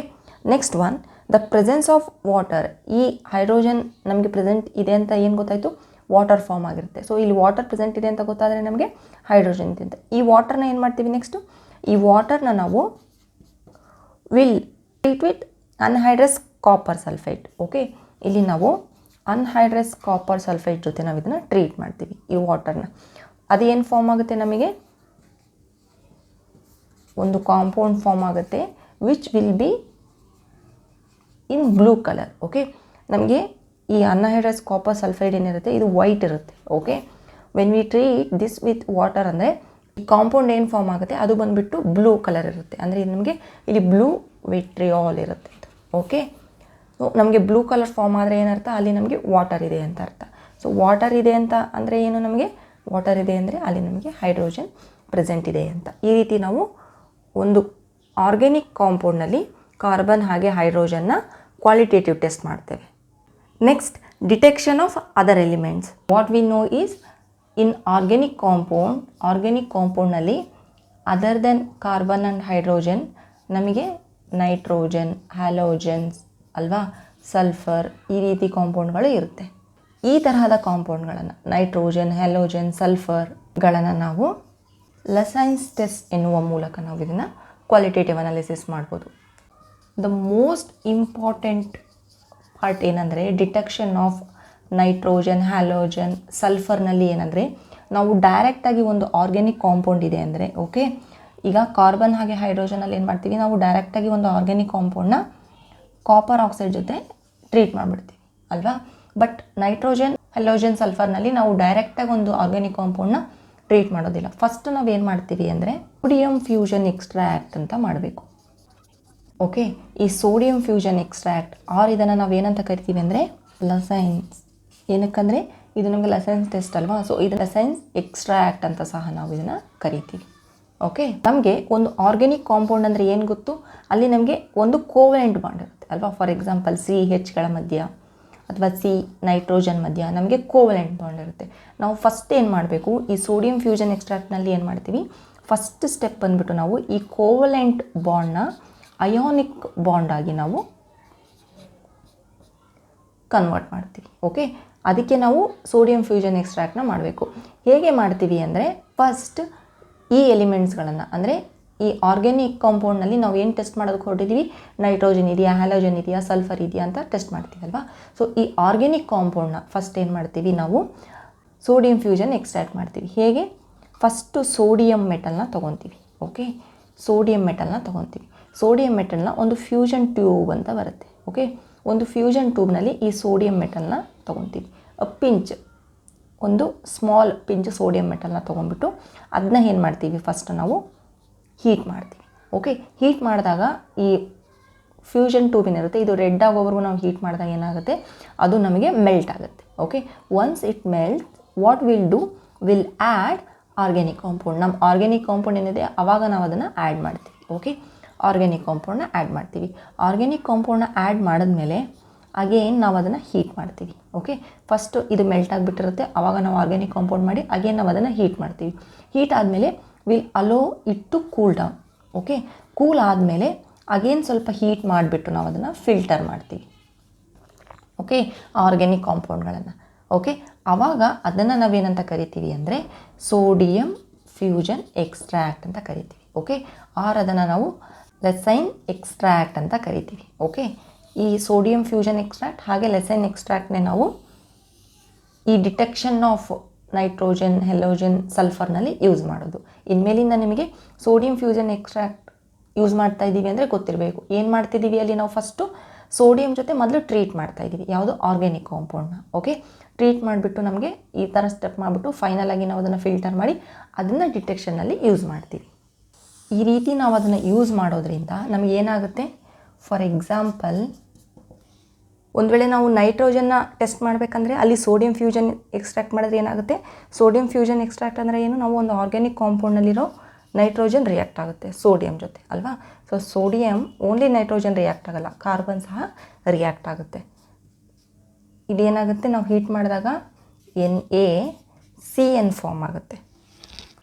next one, the presence of water. ಈ ಹೈಡ್ರೋಜನ್ ನಮಗೆ ಪ್ರೆಸೆಂಟ್ ಇದೆ ಅಂತ ಏನು ಗೊತ್ತಾಯಿತು, ವಾಟರ್ ಫಾರ್ಮ್ ಆಗಿರುತ್ತೆ. ಸೊ ಇಲ್ಲಿ ವಾಟರ್ ಪ್ರೆಸೆಂಟ್ ಇದೆ ಅಂತ ಗೊತ್ತಾದರೆ ನಮಗೆ ಹೈಡ್ರೋಜನ್ ಇದೆ ಅಂತ. ಈ ವಾಟರ್ನ ಏನು ಮಾಡ್ತೀವಿ ನೆಕ್ಸ್ಟು, ಈ ವಾಟರ್ನ ನಾವು will treat with anhydrous copper sulphide. Okay, ಇಲ್ಲಿ ನಾವು ಅನ್ಹೈಡ್ರಸ್ ಕಾಪರ್ ಸಲ್ಫೈಡ್ ಜೊತೆ ನಾವು ಇದನ್ನು ಟ್ರೀಟ್ ಮಾಡ್ತೀವಿ ಈ ವಾಟರ್ನ. ಅದು ಏನು ಫಾರ್ಮ್ ಆಗುತ್ತೆ, ನಮಗೆ ಒಂದು ಕಾಂಪೌಂಡ್ ಫಾರ್ಮ್ ಆಗುತ್ತೆ which will be in blue colour. Okay, ನಮಗೆ ಈ ಅನ್ಹೈಡ್ರಸ್ ಕಾಪರ್ ಸಲ್ಫೈಡ್ ಏನಿರುತ್ತೆ ಇದು ವೈಟ್ ಇರುತ್ತೆ. Okay, when we treat this with water ಅಂದರೆ ಈ ಕಾಂಪೌಂಡ್ ಏನು ಫಾರ್ಮ್ ಆಗುತ್ತೆ ಅದು ಬಂದುಬಿಟ್ಟು ಬ್ಲೂ ಕಲರ್ ಇರುತ್ತೆ. ಅಂದರೆ ನಮಗೆ ಇಲ್ಲಿ ಬ್ಲೂ ವಿಟ್ರಿಯಾಲ್ ಇರುತ್ತೆ. ಓಕೆ, ಸೊ ನಮಗೆ ಬ್ಲೂ ಕಲರ್ ಫಾರ್ಮ್ ಆದರೆ ಏನರ್ಥ, ಅಲ್ಲಿ ನಮಗೆ ವಾಟರ್ ಇದೆ ಅಂತ ಅರ್ಥ. ಸೊ ವಾಟರ್ ಇದೆ ಅಂತ ಅಂದರೆ ಏನು, ನಮಗೆ ವಾಟರ್ ಇದೆ ಅಂದರೆ ಅಲ್ಲಿ ನಮಗೆ ಹೈಡ್ರೋಜನ್ ಪ್ರೆಸೆಂಟ್ ಇದೆ ಅಂತ. ಈ ರೀತಿ ನಾವು ಒಂದು ಆರ್ಗ್ಯಾನಿಕ್ ಕಾಂಪೌಂಡ್ನಲ್ಲಿ ಕಾರ್ಬನ್ ಹಾಗೆ ಹೈಡ್ರೋಜನ್ನ ಕ್ವಾಲಿಟೇಟಿವ್ ಟೆಸ್ಟ್ ಮಾಡ್ತೇವೆ. Next, detection of other elements. What we know is in organic ಕಾಂಪೌಂಡ್ನಲ್ಲಿ other then carbon and hydrogen ನಮಗೆ ನೈಟ್ರೋಜನ್, ಹ್ಯಾಲೋಜನ್ಸ್ ಅಲ್ವಾ, ಸಲ್ಫರ್, ಈ ರೀತಿ ಕಾಂಪೌಂಡ್ಗಳು ಇರುತ್ತೆ. ಈ ತರಹದ ಕಾಂಪೌಂಡ್ಗಳನ್ನು ನೈಟ್ರೋಜನ್, ಹ್ಯಾಲೋಜನ್, ಸಲ್ಫರ್ಗಳನ್ನು ನಾವು ಲಸೈನ್ಸ್ ಟೆಸ್ಟ್ ಎನ್ನುವ ಮೂಲಕ ನಾವು ಇದನ್ನು ಕ್ವಾಲಿಟೇಟಿವ್ ಅನಾಲಿಸಿಸ್ ಮಾಡ್ಬೋದು. ದ ಮೋಸ್ಟ್ ಇಂಪಾರ್ಟೆಂಟ್ ಪಾರ್ಟ್ ಏನಂದರೆ ಡಿಟೆಕ್ಷನ್ ಆಫ್ ನೈಟ್ರೋಜನ್, ಹ್ಯಾಲೋಜನ್, ಸಲ್ಫರ್ನಲ್ಲಿ ಏನಂದರೆ ನಾವು ಡೈರೆಕ್ಟಾಗಿ ಒಂದು ಆರ್ಗ್ಯಾನಿಕ್ ಕಾಂಪೌಂಡ್ ಇದೆ ಅಂದರೆ, ಓಕೆ, ಈಗ ಕಾರ್ಬನ್ ಹಾಗೆ ಹೈಡ್ರೋಜನಲ್ಲಿ ಏನು ಮಾಡ್ತೀವಿ, ನಾವು ಡೈರೆಕ್ಟಾಗಿ ಒಂದು ಆರ್ಗ್ಯಾನಿಕ್ ಕಾಂಪೌಂಡ್ನ ಕಾಪರ್ ಆಕ್ಸೈಡ್ ಜೊತೆ ಟ್ರೀಟ್ ಮಾಡಿಬಿಡ್ತೀವಿ ಅಲ್ವಾ. ಬಟ್ ನೈಟ್ರೋಜನ್, ಹ್ಯಾಲೋಜನ್, ಸಲ್ಫರ್ನಲ್ಲಿ ನಾವು ಡೈರೆಕ್ಟಾಗಿ ಒಂದು ಆರ್ಗ್ಯಾನಿಕ್ ಕಾಂಪೌಂಡ್ನ ಟ್ರೀಟ್ ಮಾಡೋದಿಲ್ಲ. ಫಸ್ಟ್ ನಾವು ಏನು ಮಾಡ್ತೀವಿ ಅಂದರೆ ಸೋಡಿಯಂ ಫ್ಯೂಷನ್ ಎಕ್ಸ್ಟ್ರಾಕ್ಟ್ ಅಂತ ಮಾಡಬೇಕು. ಓಕೆ, ಈ ಸೋಡಿಯಂ ಫ್ಯೂಷನ್ ಎಕ್ಸ್ಟ್ರಾಕ್ಟ್ ಇದನ್ನು ನಾವು ಏನಂತ ಕರಿತೀವಿ ಅಂದರೆ ಲಸೈನ್ಸ್. ಏನಕ್ಕಂದರೆ ಇದು ನಮಗೆ ಲಸೈನ್ಸ್ ಟೆಸ್ಟ್ ಅಲ್ವಾ, ಸೊ ಇದು ಲಸೈನ್ಸ್ ಎಕ್ಸ್ಟ್ರಾಕ್ಟ್ ಅಂತ ಸಹ ನಾವು ಇದನ್ನು ಕರಿತೀವಿ. ಓಕೆ, ನಮಗೆ ಒಂದು ಆರ್ಗ್ಯಾನಿಕ್ ಕಾಂಪೌಂಡ್ ಅಂದರೆ ಏನು ಗೊತ್ತು, ಅಲ್ಲಿ ನಮಗೆ ಒಂದು ಕೋವೆಲೆಂಟ್ ಬಾಂಡ್ ಇರುತ್ತೆ ಅಲ್ವಾ. ಫಾರ್ ಎಕ್ಸಾಂಪಲ್ CHಗಳ ಮಧ್ಯ ಅಥವಾ ನೈಟ್ರೋಜನ್ ಮಧ್ಯ ನಮಗೆ ಕೋವೆಲೆಂಟ್ ಬಾಂಡ್ ಇರುತ್ತೆ. ನಾವು ಫಸ್ಟ್ ಏನು ಮಾಡಬೇಕು, ಈ ಸೋಡಿಯಂ ಫ್ಯೂಷನ್ ಎಕ್ಸ್ಟ್ರಾಕ್ಟ್ನಲ್ಲಿ ಏನು ಮಾಡ್ತೀವಿ, ಫಸ್ಟ್ ಸ್ಟೆಪ್ ಬಂದುಬಿಟ್ಟು ನಾವು ಈ ಕೋವೆಲೆಂಟ್ ಬಾಂಡ್ನ ಅಯಾನಿಕ್ ಬಾಂಡ್ ಆಗಿ ನಾವು ಕನ್ವರ್ಟ್ ಮಾಡ್ತೀವಿ. ಓಕೆ, ಅದಕ್ಕೆ ನಾವು ಸೋಡಿಯಂ ಫ್ಯೂಷನ್ ಎಕ್ಸ್ಟ್ರಾಕ್ಟ್ನ ಮಾಡಬೇಕು. ಹೇಗೆ ಮಾಡ್ತೀವಿ ಅಂದರೆ ಫಸ್ಟ್ ಈ ಎಲಿಮೆಂಟ್ಸ್ಗಳನ್ನು ಅಂದರೆ ಈ ಆರ್ಗ್ಯಾನಿಕ್ ಕಾಂಪೌಂಡ್ನಲ್ಲಿ ನಾವು ಏನು ಟೆಸ್ಟ್ ಮಾಡೋದಕ್ಕೆ ಹೊರಟಿದ್ದೀವಿ, ನೈಟ್ರೋಜನ್ ಇದೆಯಾ, ಹ್ಯಾಲೋಜನ್ ಇದೆಯಾ, ಸಲ್ಫರ್ ಇದೆಯಾ ಅಂತ ಟೆಸ್ಟ್ ಮಾಡ್ತೀವಲ್ವಾ. ಸೊ ಈ ಆರ್ಗ್ಯಾನಿಕ್ ಕಾಂಪೌಂಡ್ನ ಫಸ್ಟ್ ಏನು ಮಾಡ್ತೀವಿ, ನಾವು ಸೋಡಿಯಂ ಫ್ಯೂಷನ್ ಎಕ್ಸ್ಟ್ರಾಕ್ಟ್ ಮಾಡ್ತೀವಿ. ಹೇಗೆ, ಫಸ್ಟು ಸೋಡಿಯಂ ಮೆಟಲ್ನ ತೊಗೊತೀವಿ. ಓಕೆ, ಸೋಡಿಯಂ ಮೆಟಲ್ನ ತೊಗೊತೀವಿ. ಸೋಡಿಯಂ ಮೆಟಲ್ನ ಒಂದು ಫ್ಯೂಷನ್ ಟ್ಯೂಬ್ ಅಂತ ಬರುತ್ತೆ. ಓಕೆ, ಒಂದು ಫ್ಯೂಷನ್ ಟ್ಯೂಬ್ನಲ್ಲಿ ಈ ಸೋಡಿಯಂ ಮೆಟಲ್ನ ತೊಗೊತೀವಿ. ಪಿಂಚ್, ಒಂದು ಸ್ಮಾಲ್ ಪಿಂಚ್ ಸೋಡಿಯಂ ಮೆಟಲ್ನ ತೊಗೊಂಡ್ಬಿಟ್ಟು ಅದನ್ನ ಏನು ಮಾಡ್ತೀವಿ, ಫಸ್ಟ್ ನಾವು ಹೀಟ್ ಮಾಡ್ತೀವಿ. ಓಕೆ, ಹೀಟ್ ಮಾಡಿದಾಗ ಈ ಫ್ಯೂಷನ್ ಟ್ಯೂಬ್ ಏನಿರುತ್ತೆ ಇದು ರೆಡ್ ಆಗೋವರೆಗೂ ನಾವು ಹೀಟ್ ಮಾಡಿದಾಗ ಏನಾಗುತ್ತೆ, ಅದು ನಮಗೆ ಮೆಲ್ಟ್ ಆಗುತ್ತೆ. Okay, once it melt, what will add organic compound. ನಮ್ಮ ಆರ್ಗ್ಯಾನಿಕ್ ಕಾಂಪೌಂಡ್ ಏನಿದೆ ಆವಾಗ ನಾವು ಅದನ್ನು ಆ್ಯಡ್ ಮಾಡ್ತೀವಿ. ಓಕೆ, ಆರ್ಗ್ಯಾನಿಕ್ ಕಾಂಪೌಂಡ್ನ ಆ್ಯಡ್ ಮಾಡ್ತೀವಿ. ಆರ್ಗ್ಯಾನಿಕ್ ಕಾಂಪೌಂಡ್ನ ಆ್ಯಡ್ ಮಾಡಿದ್ಮೇಲೆ ಅಗೇನ್ ನಾವು ಅದನ್ನು ಹೀಟ್ ಮಾಡ್ತೀವಿ. ಓಕೆ, ಫಸ್ಟು ಇದು ಮೆಲ್ಟ್ ಆಗಿಬಿಟ್ಟಿರುತ್ತೆ, ಆವಾಗ ನಾವು ಆರ್ಗ್ಯಾನಿಕ್ ಕಾಂಪೌಂಡ್ ಮಾಡಿ ಅಗೇನ್ ನಾವು ಅದನ್ನು ಹೀಟ್ ಮಾಡ್ತೀವಿ. ಹೀಟ್ ಆದಮೇಲೆ will allow it to cool down. Okay, cool ಆದಮೇಲೆ ಅಗೇನ್ ಸ್ವಲ್ಪ ಹೀಟ್ ಮಾಡಿಬಿಟ್ಟು ನಾವು ಅದನ್ನು ಫಿಲ್ಟರ್ ಮಾಡ್ತೀವಿ. Okay, organic ಕಾಂಪೌಂಡ್ಗಳನ್ನು. ಓಕೆ, ಆವಾಗ ಅದನ್ನು ನಾವೇನಂತ ಕರಿತೀವಿ ಅಂದರೆ ಸೋಡಿಯಂ ಫ್ಯೂಷನ್ ಎಕ್ಸ್ಟ್ರಾಕ್ಟ್ ಅಂತ ಕರಿತೀವಿ. ಓಕೆ, ಅದನ್ನು ನಾವು ಲಸೈನ್ ಎಕ್ಸ್ಟ್ರಾಕ್ಟ್ ಅಂತ ಕರಿತೀವಿ. ಓಕೆ, ಈ ಸೋಡಿಯಂ ಫ್ಯೂಷನ್ ಎಕ್ಸ್ಟ್ರಾಕ್ಟ್ ಹಾಗೆ ಲಸೈನ್ ಎಕ್ಸ್ಟ್ರಾಕ್ಟ್ನೇ ನಾವು ಈ ಡಿಟೆಕ್ಷನ್ ಆಫ್ ನೈಟ್ರೋಜನ್, ಹೆಲೋಜನ್, ಸಲ್ಫರ್ನಲ್ಲಿ ಯೂಸ್ ಮಾಡೋದು. ಇನ್ಮೇಲಿಂದ ನಿಮಗೆ ಸೋಡಿಯಂ ಫ್ಯೂಷನ್ ಎಕ್ಸ್ಟ್ರಾಕ್ಟ್ ಯೂಸ್ ಮಾಡ್ತಾ ಇದ್ದೀವಿ ಅಂದರೆ ಗೊತ್ತಿರಬೇಕು. ಏನು ಮಾಡ್ತಿದ್ದೀವಿ ಅಲ್ಲಿ, ನಾವು ಫಸ್ಟು ಸೋಡಿಯಂ ಜೊತೆ ಮೊದಲು ಟ್ರೀಟ್ ಮಾಡ್ತಾ ಇದ್ದೀವಿ, ಯಾವುದು ಆರ್ಗ್ಯಾನಿಕ್ ಕಾಂಪೌಂಡ್ನ. ಓಕೆ, ಟ್ರೀಟ್ ಮಾಡಿಬಿಟ್ಟು ನಮಗೆ ಈ ಥರ ಸ್ಟೆಪ್ ಮಾಡಿಬಿಟ್ಟು ಫೈನಲ್ ಆಗಿ ನಾವು ಅದನ್ನು ಫಿಲ್ಟರ್ ಮಾಡಿ ಅದನ್ನು ಡಿಟೆಕ್ಷನ್ನಲ್ಲಿ ಯೂಸ್ ಮಾಡ್ತೀವಿ. ಈ ರೀತಿ ನಾವು ಅದನ್ನು ಯೂಸ್ ಮಾಡೋದ್ರಿಂದ ನಮಗೇನಾಗುತ್ತೆ, ಫಾರ್ ಎಕ್ಸಾಂಪಲ್ ಒಂದು ವೇಳೆ ನಾವು ನೈಟ್ರೋಜನ್ನ ಟೆಸ್ಟ್ ಮಾಡಬೇಕಂದ್ರೆ ಅಲ್ಲಿ ಸೋಡಿಯಂ ಫ್ಯೂಷನ್ ಎಕ್ಸ್ಟ್ರಾಕ್ಟ್ ಮಾಡಿದ್ರೆ ಏನಾಗುತ್ತೆ, ಸೋಡಿಯಂ ಫ್ಯೂಷನ್ ಎಕ್ಸ್ಟ್ರಾಕ್ಟ್ ಅಂದರೆ ಏನು, ನಾವು ಒಂದು ಆರ್ಗ್ಯಾನಿಕ್ ಕಾಂಪೌಂಡ್ನಲ್ಲಿರೋ ನೈಟ್ರೋಜನ್ ರಿಯಾಕ್ಟ್ ಆಗುತ್ತೆ ಸೋಡಿಯಂ ಜೊತೆ ಅಲ್ವಾ. So sodium only nitrogen react ಆಗೋಲ್ಲ, ಕಾರ್ಬನ್ ಸಹ ರಿಯಾಕ್ಟ್ ಆಗುತ್ತೆ. ಇದೇನಾಗುತ್ತೆ, ನಾವು ಹೀಟ್ ಮಾಡಿದಾಗ NaCN ಫಾರ್ಮ್ ಆಗುತ್ತೆ.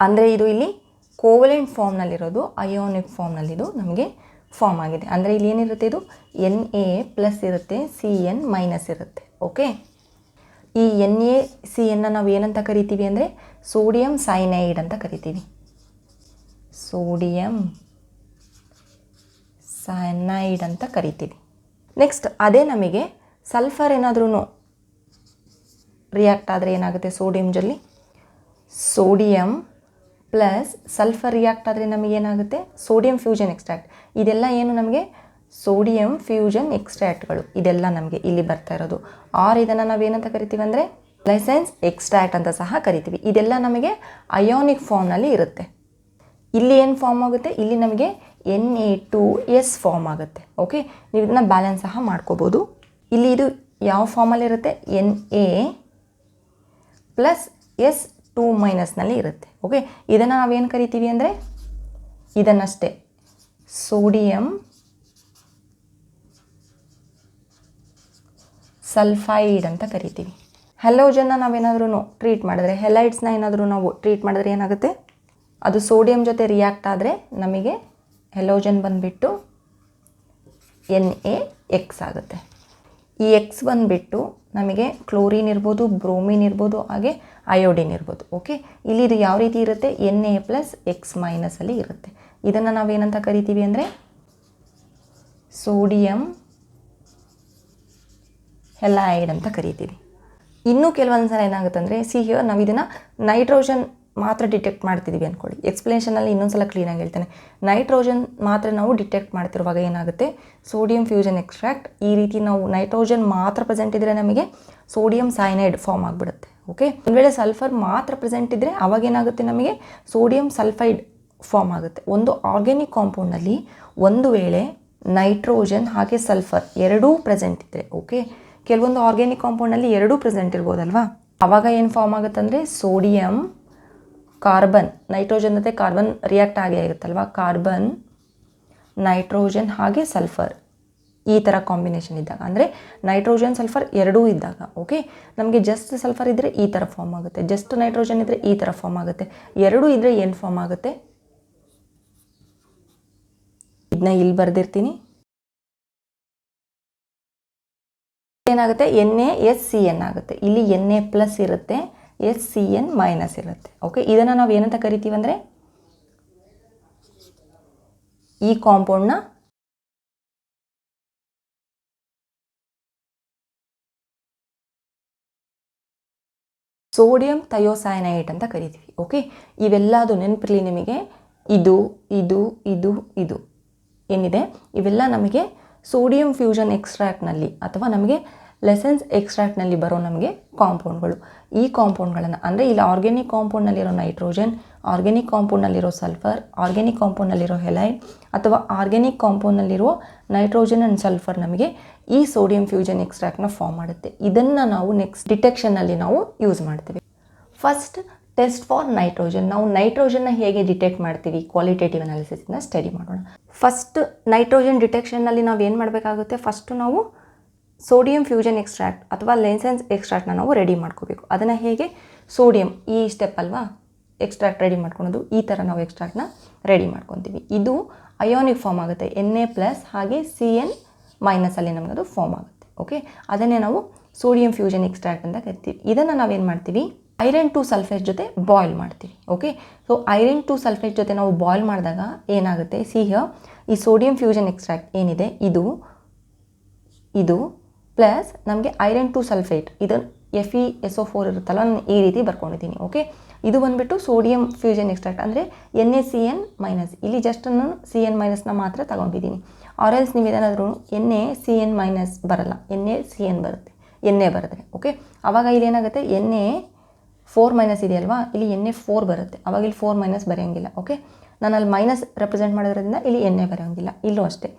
ಅಂದರೆ ಇದು ಇಲ್ಲಿ ಕೋವಲೆಂಟ್ ಫಾರ್ಮ್ನಲ್ಲಿರೋದು ಅಯೋನಿಕ್ ಫಾರ್ಮ್ನಲ್ಲಿದು ನಮಗೆ ಫಾರ್ಮ್ ಆಗಿದೆ. ಅಂದರೆ ಇಲ್ಲಿ ಏನಿರುತ್ತೆ, ಇದು Na+ ಇರುತ್ತೆ, Cn- ಇರುತ್ತೆ. ಓಕೆ, ಈ NaCN ನಾವು ಏನಂತ ಕರಿತೀವಿ ಅಂದರೆ ಸೋಡಿಯಂ ಸೈನೈಡ್ ಅಂತ ಕರಿತೀವಿ. ಸೋಡಿಯಂ ಸೈನೈಡ್ ಅಂತ ಕರಿತೀವಿ. ನೆಕ್ಸ್ಟ್ ಅದೇ ನಮಗೆ ಸಲ್ಫರ್ ಏನಾದ್ರೂ ರಿಯಾಕ್ಟ್ ಆದರೆ ಏನಾಗುತ್ತೆ, ಸೋಡಿಯಂ ಜೊಲ್ಲಿ ಸೋಡಿಯಂ ಪ್ಲಸ್ ಸಲ್ಫರ್ ರಿಯಾಕ್ಟ್ ಆದರೆ ನಮಗೇನಾಗುತ್ತೆ, ಸೋಡಿಯಂ ಫ್ಯೂಷನ್ ಎಕ್ಸ್ಟ್ರಾಕ್ಟ್. ಇದೆಲ್ಲ ಏನು ನಮಗೆ ಸೋಡಿಯಂ ಫ್ಯೂಷನ್ ಎಕ್ಸ್ಟ್ರಾಕ್ಟ್ಗಳು, ಇದೆಲ್ಲ ನಮಗೆ ಇಲ್ಲಿ ಬರ್ತಾ ಇರೋದು. ಇದನ್ನು ನಾವೇನಂತ ಕರಿತೀವಿ ಅಂದರೆ ಲಸೈನ್ಸ್ ಎಕ್ಸ್ಟ್ರಾಕ್ಟ್ ಅಂತ ಸಹ ಕರಿತೀವಿ. ಇದೆಲ್ಲ ನಮಗೆ ಅಯೋನಿಕ್ ಫಾರ್ಮ್ನಲ್ಲಿ ಇರುತ್ತೆ. ಇಲ್ಲಿ ಏನು ಫಾರ್ಮ್ ಆಗುತ್ತೆ, ಇಲ್ಲಿ ನಮಗೆ Na2S ಫಾರ್ಮ್ ಆಗುತ್ತೆ. ಓಕೆ, ನೀವು ಇದನ್ನ ಬ್ಯಾಲೆನ್ಸ್ ಸಹ ಮಾಡ್ಕೋಬೋದು. ಇಲ್ಲಿ ಇದು ಯಾವ ಫಾರ್ಮಲ್ಲಿರುತ್ತೆ, Na+S2- ಇರುತ್ತೆ. ಓಕೆ, ಇದನ್ನು ನಾವೇನು ಕರಿತೀವಿ ಅಂದರೆ ಇದನ್ನಷ್ಟೇ ಸೋಡಿಯಂ ಸಲ್ಫೈಡ್ ಅಂತ ಕರಿತೀವಿ. ಹೆಲೋಜನ್ನ ನಾವೇನಾದ್ರೂ ಟ್ರೀಟ್ ಮಾಡಿದ್ರೆ, ಹೆಲೈಡ್ಸ್ನ ಏನಾದರೂ ನಾವು ಟ್ರೀಟ್ ಮಾಡಿದ್ರೆ ಏನಾಗುತ್ತೆ, ಅದು ಸೋಡಿಯಂ ಜೊತೆ ರಿಯಾಕ್ಟ್ ಆದರೆ ನಮಗೆ ಹೆಲೋಜನ್ ಬಂದುಬಿಟ್ಟು NaX ಆಗುತ್ತೆ. ಈ ಎಕ್ಸ್ ಬಂದುಬಿಟ್ಟು ನಮಗೆ ಕ್ಲೋರಿನ್ ಇರ್ಬೋದು, ಬ್ರೋಮಿನ್ ಇರ್ಬೋದು, ಹಾಗೆ ಅಯೋಡಿನ್ ಇರ್ಬೋದು. ಓಕೆ, ಇಲ್ಲಿ ಇದು ಯಾವ ರೀತಿ ಇರುತ್ತೆ, Na+X- ಅಲ್ಲಿ ಇರುತ್ತೆ. ಇದನ್ನು ನಾವೇನಂತ ಕರಿತೀವಿ ಅಂದರೆ ಸೋಡಿಯಂ ಹೆಲೈಡ್ ಅಂತ ಕರಿತೀವಿ. ಇನ್ನೂ ಕೆಲವೊಂದು ಸಲ ಏನಾಗುತ್ತೆ ಅಂದರೆ, ಹಿಯರ್ ನಾವು ಇದನ್ನು ನೈಟ್ರೋಜನ್ ಮಾತ್ರ ಡಿಟೆಕ್ಟ್ ಮಾಡ್ತಿದ್ದೀವಿ ಅಂದ್ಕೊಳ್ಳಿ. ಎಕ್ಸ್ಪ್ಲನೇಷನಲ್ಲಿ ಇನ್ನೊಂದು ಸಲ ಕ್ಲೀನಾಗಿ ಹೇಳ್ತೇನೆ. ನೈಟ್ರೋಜನ್ ಮಾತ್ರ ನಾವು ಡಿಟೆಕ್ಟ್ ಮಾಡ್ತಿರುವಾಗ ಏನಾಗುತ್ತೆ, ಸೋಡಿಯಂ ಫ್ಯೂಷನ್ ಎಕ್ಸ್ಟ್ರಾಕ್ಟ್ ಈ ರೀತಿ ನಾವು ನೈಟ್ರೋಜನ್ ಮಾತ್ರ ಪ್ರೆಸೆಂಟ್ ಇದ್ದರೆ ನಮಗೆ ಸೋಡಿಯಂ ಸೈನೈಡ್ ಫಾರ್ಮ್ ಆಗಿಬಿಡುತ್ತೆ. ಓಕೆ, ಒಂದು ವೇಳೆ ಸಲ್ಫರ್ ಮಾತ್ರ ಪ್ರೆಸೆಂಟ್ ಇದ್ದರೆ ಅವಾಗ ಏನಾಗುತ್ತೆ, ನಮಗೆ ಸೋಡಿಯಂ ಸಲ್ಫೈಡ್ ಫಾರ್ಮ್ ಆಗುತ್ತೆ. ಒಂದು ಆರ್ಗ್ಯಾನಿಕ್ ಕಾಂಪೌಂಡಲ್ಲಿ ಒಂದು ವೇಳೆ ನೈಟ್ರೋಜನ್ ಹಾಗೆ ಸಲ್ಫರ್ ಎರಡೂ ಪ್ರೆಸೆಂಟ್ ಇದ್ದರೆ, ಓಕೆ, ಕೆಲವೊಂದು ಆರ್ಗ್ಯಾನಿಕ್ ಕಾಂಪೌಂಡಲ್ಲಿ ಎರಡೂ ಪ್ರೆಸೆಂಟ್ ಇರ್ಬೋದಲ್ವಾ, ಆವಾಗ ಏನು ಫಾರ್ಮ್ ಆಗುತ್ತೆ ಅಂದರೆ ಸೋಡಿಯಂ ಕಾರ್ಬನ್, ನೈಟ್ರೋಜನ್ ಜೊತೆ ಕಾರ್ಬನ್ ರಿಯಾಕ್ಟ್ ಆಗೇ ಇರುತ್ತಲ್ವ, ಕಾರ್ಬನ್ ನೈಟ್ರೋಜನ್ ಹಾಗೆ ಸಲ್ಫರ್ ಈ ಥರ ಕಾಂಬಿನೇಷನ್ ಇದ್ದಾಗ, ಅಂದರೆ ನೈಟ್ರೋಜನ್ ಸಲ್ಫರ್ ಎರಡೂ ಇದ್ದಾಗ, ಓಕೆ, ನಮಗೆ ಜಸ್ಟ್ ಸಲ್ಫರ್ ಇದ್ದರೆ ಈ ಥರ ಫಾರ್ಮ್ ಆಗುತ್ತೆ, ಜಸ್ಟ್ ನೈಟ್ರೋಜನ್ ಇದ್ದರೆ ಈ ಥರ ಫಾರ್ಮ್ ಆಗುತ್ತೆ, ಎರಡೂ ಇದ್ದರೆ ಏನು ಫಾರ್ಮ್ ಆಗುತ್ತೆ, ಇದನ್ನ ಇಲ್ಲಿ ಬರೆದಿರ್ತೀನಿ. ಏನಾಗುತ್ತೆ, NaSCN ಆಗುತ್ತೆ. ಇಲ್ಲಿ Na+ ಇರುತ್ತೆ, SCN- ಇರುತ್ತೆ. ಓಕೆ, ಇದನ್ನು ನಾವು ಏನಂತ ಕರಿತೀವಿ ಅಂದರೆ, ಈ ಕಾಂಪೌಂಡ್ನ ಸೋಡಿಯಂ ಥಯೋಸೈನೈಡ್ ಅಂತ ಕರಿತೀವಿ. ಓಕೆ, ಇವೆಲ್ಲದು ನೆನಪಿರಲಿ ನಿಮಗೆ, ಇದು ಇದು ಇದು ಇದು ಏನಿದೆ ಇವೆಲ್ಲ ನಮಗೆ ಸೋಡಿಯಂ ಫ್ಯೂಷನ್ ಎಕ್ಸ್ಟ್ರಾಕ್ಟ್ನಲ್ಲಿ ಅಥವಾ ನಮಗೆ ಲೆಸೆನ್ಸ್ ಎಕ್ಸ್ಟ್ರಾಕ್ಟ್ನಲ್ಲಿ ಬರೋ ನಮಗೆ ಕಾಂಪೌಂಡ್ಗಳು. ಈ ಕಾಂಪೌಂಡ್ಗಳನ್ನು ಅಂದರೆ ಇಲ್ಲಿ ಆರ್ಗ್ಯಾನಿಕ್ ಕಾಂಪೌಂಡ್ನಲ್ಲಿರೋ ನೈಟ್ರೋಜನ್, ಆರ್ಗ್ಯಾನಿಕ್ ಕಾಂಪೌಂಡ್ನಲ್ಲಿರೋ ಸಲ್ಫರ್, ಆರ್ಗ್ಯಾನಿಕ್ ಕಾಂಪೌಂಡ್ನಲ್ಲಿರೋ ಹೆಲೈಡ್ ಅಥವಾ ಆರ್ಗ್ಯಾನಿಕ್ ಕಾಂಪೌಂಡ್ನಲ್ಲಿರೋ ನೈಟ್ರೋಜನ್ ಆ್ಯಂಡ್ ಸಲ್ಫರ್ ನಮಗೆ ಈ ಸೋಡಿಯಂ ಫ್ಯೂಷನ್ ಎಕ್ಸ್ಟ್ರಾಕ್ಟ್ನ ಫಾರ್ಮ್ ಮಾಡುತ್ತೆ. ಇದನ್ನು ನಾವು ನೆಕ್ಸ್ಟ್ ಡಿಟೆಕ್ಷನ್ನಲ್ಲಿ ನಾವು ಯೂಸ್ ಮಾಡ್ತೀವಿ. First test for nitrogen. ನಾವು ನೈಟ್ರೋಜನ್ನ ಹೇಗೆ ಡಿಟೆಕ್ಟ್ ಮಾಡ್ತೀವಿ, ಕ್ವಾಲಿಟೇಟಿವ್ ಅನಾಲಿಸಿಸ್ನ ಸ್ಟಡಿ ಮಾಡೋಣ. ಫಸ್ಟ್ ನೈಟ್ರೋಜನ್ ಡಿಟೆಕ್ಷನ್ನಲ್ಲಿ ನಾವು ಏನು ಮಾಡಬೇಕಾಗುತ್ತೆ, ಫಸ್ಟು ನಾವು ಸೋಡಿಯಂ ಫ್ಯೂಷನ್ ಎಕ್ಸ್ಟ್ರಾಕ್ಟ್ ಅಥವಾ ಲೆಸೆನ್ಸ್ ಎಕ್ಸ್ಟ್ರಾಕ್ಟ್ನ ನಾವು ರೆಡಿ ಮಾಡ್ಕೋಬೇಕು. ಅದನ್ನು ಹೇಗೆ, ಸೋಡಿಯಂ ಈ ಸ್ಟೆಪ್ ಅಲ್ವಾ ಎಕ್ಸ್ಟ್ರಾಕ್ಟ್ ರೆಡಿ ಮಾಡ್ಕೊಳೋದು, ಈ ಥರ ನಾವು ಎಕ್ಸ್ಟ್ರಾಕ್ಟ್ನ ರೆಡಿ ಮಾಡ್ಕೊತೀವಿ. ಇದು ಅಯೋನಿಕ್ ಫಾರ್ಮ್ ಆಗುತ್ತೆ, Na+ ಹಾಗೆ Cn- ಅಲ್ಲಿ ನಮಗದು ಫಾರ್ಮ್ ಆಗುತ್ತೆ. ಓಕೆ, ಅದನ್ನೇ ನಾವು ಸೋಡಿಯಂ ಫ್ಯೂಷನ್ ಎಕ್ಸ್ಟ್ರಾಕ್ಟ್ ಅಂತ ಕರಿತೀವಿ. ಇದನ್ನು ನಾವೇನು ಮಾಡ್ತೀವಿ, ಐರನ್ 2 ಸಲ್ಫೇಟ್ ಜೊತೆ ಬಾಯ್ಲ್ ಮಾಡ್ತೀವಿ. ಓಕೆ, ಸೊ ಐರನ್ 2 ಸಲ್ಫೇಟ್ ಜೊತೆ ನಾವು ಬಾಯ್ಲ್ ಮಾಡಿದಾಗ ಏನಾಗುತ್ತೆ, ಈ ಸೋಡಿಯಂ ಫ್ಯೂಷನ್ ಎಕ್ಸ್ಟ್ರಾಕ್ಟ್ ಏನಿದೆ ಇದು ಪ್ಲಸ್ ನಮಗೆ ಐರನ್ 2 ಸಲ್ಫೇಟ್, ಇದು FeSO4 ಇರುತ್ತಲ್ಲ, ನಾನು ಈ ರೀತಿ ಬರ್ಕೊಂಡಿದ್ದೀನಿ. ಓಕೆ, ಇದು ಬಂದುಬಿಟ್ಟು ಸೋಡಿಯಂ ಫ್ಯೂಷನ್ ಎಕ್ಸ್ಟ್ರಾಕ್ಟ್ ಅಂದರೆ NaCN-, ಇಲ್ಲಿ ಜಸ್ಟ್ ನಾನು Cn- ಮಾತ್ರ ತಗೊಂಡಿದ್ದೀನಿ. ಆರೆಲ್ಸ್ ನೀವೇನಾದರೂ NaCN- ಬರಲ್ಲ, NaCN ಬರುತ್ತೆ, Na ಬರುತ್ತೆ. ಓಕೆ, ಆವಾಗ ಇಲ್ಲಿ ಏನಾಗುತ್ತೆ, Na4- ಇದೆಯಲ್ವಾ, ಇಲ್ಲಿ Na4 ಬರುತ್ತೆ, ಆವಾಗ ಇಲ್ಲಿ 4- ಬರೆಯೋಂಗಿಲ್ಲ. ಓಕೆ, ನಾನು ಅಲ್ಲಿ ಮೈನಸ್ ರೆಪ್ರೆಸೆಂಟ್ ಮಾಡೋದ್ರಿಂದ ಇಲ್ಲಿ Na ಬರೆಯೋಂಗಿಲ್ಲ. ಇಲ್ಲೂ ಅಷ್ಟೇ,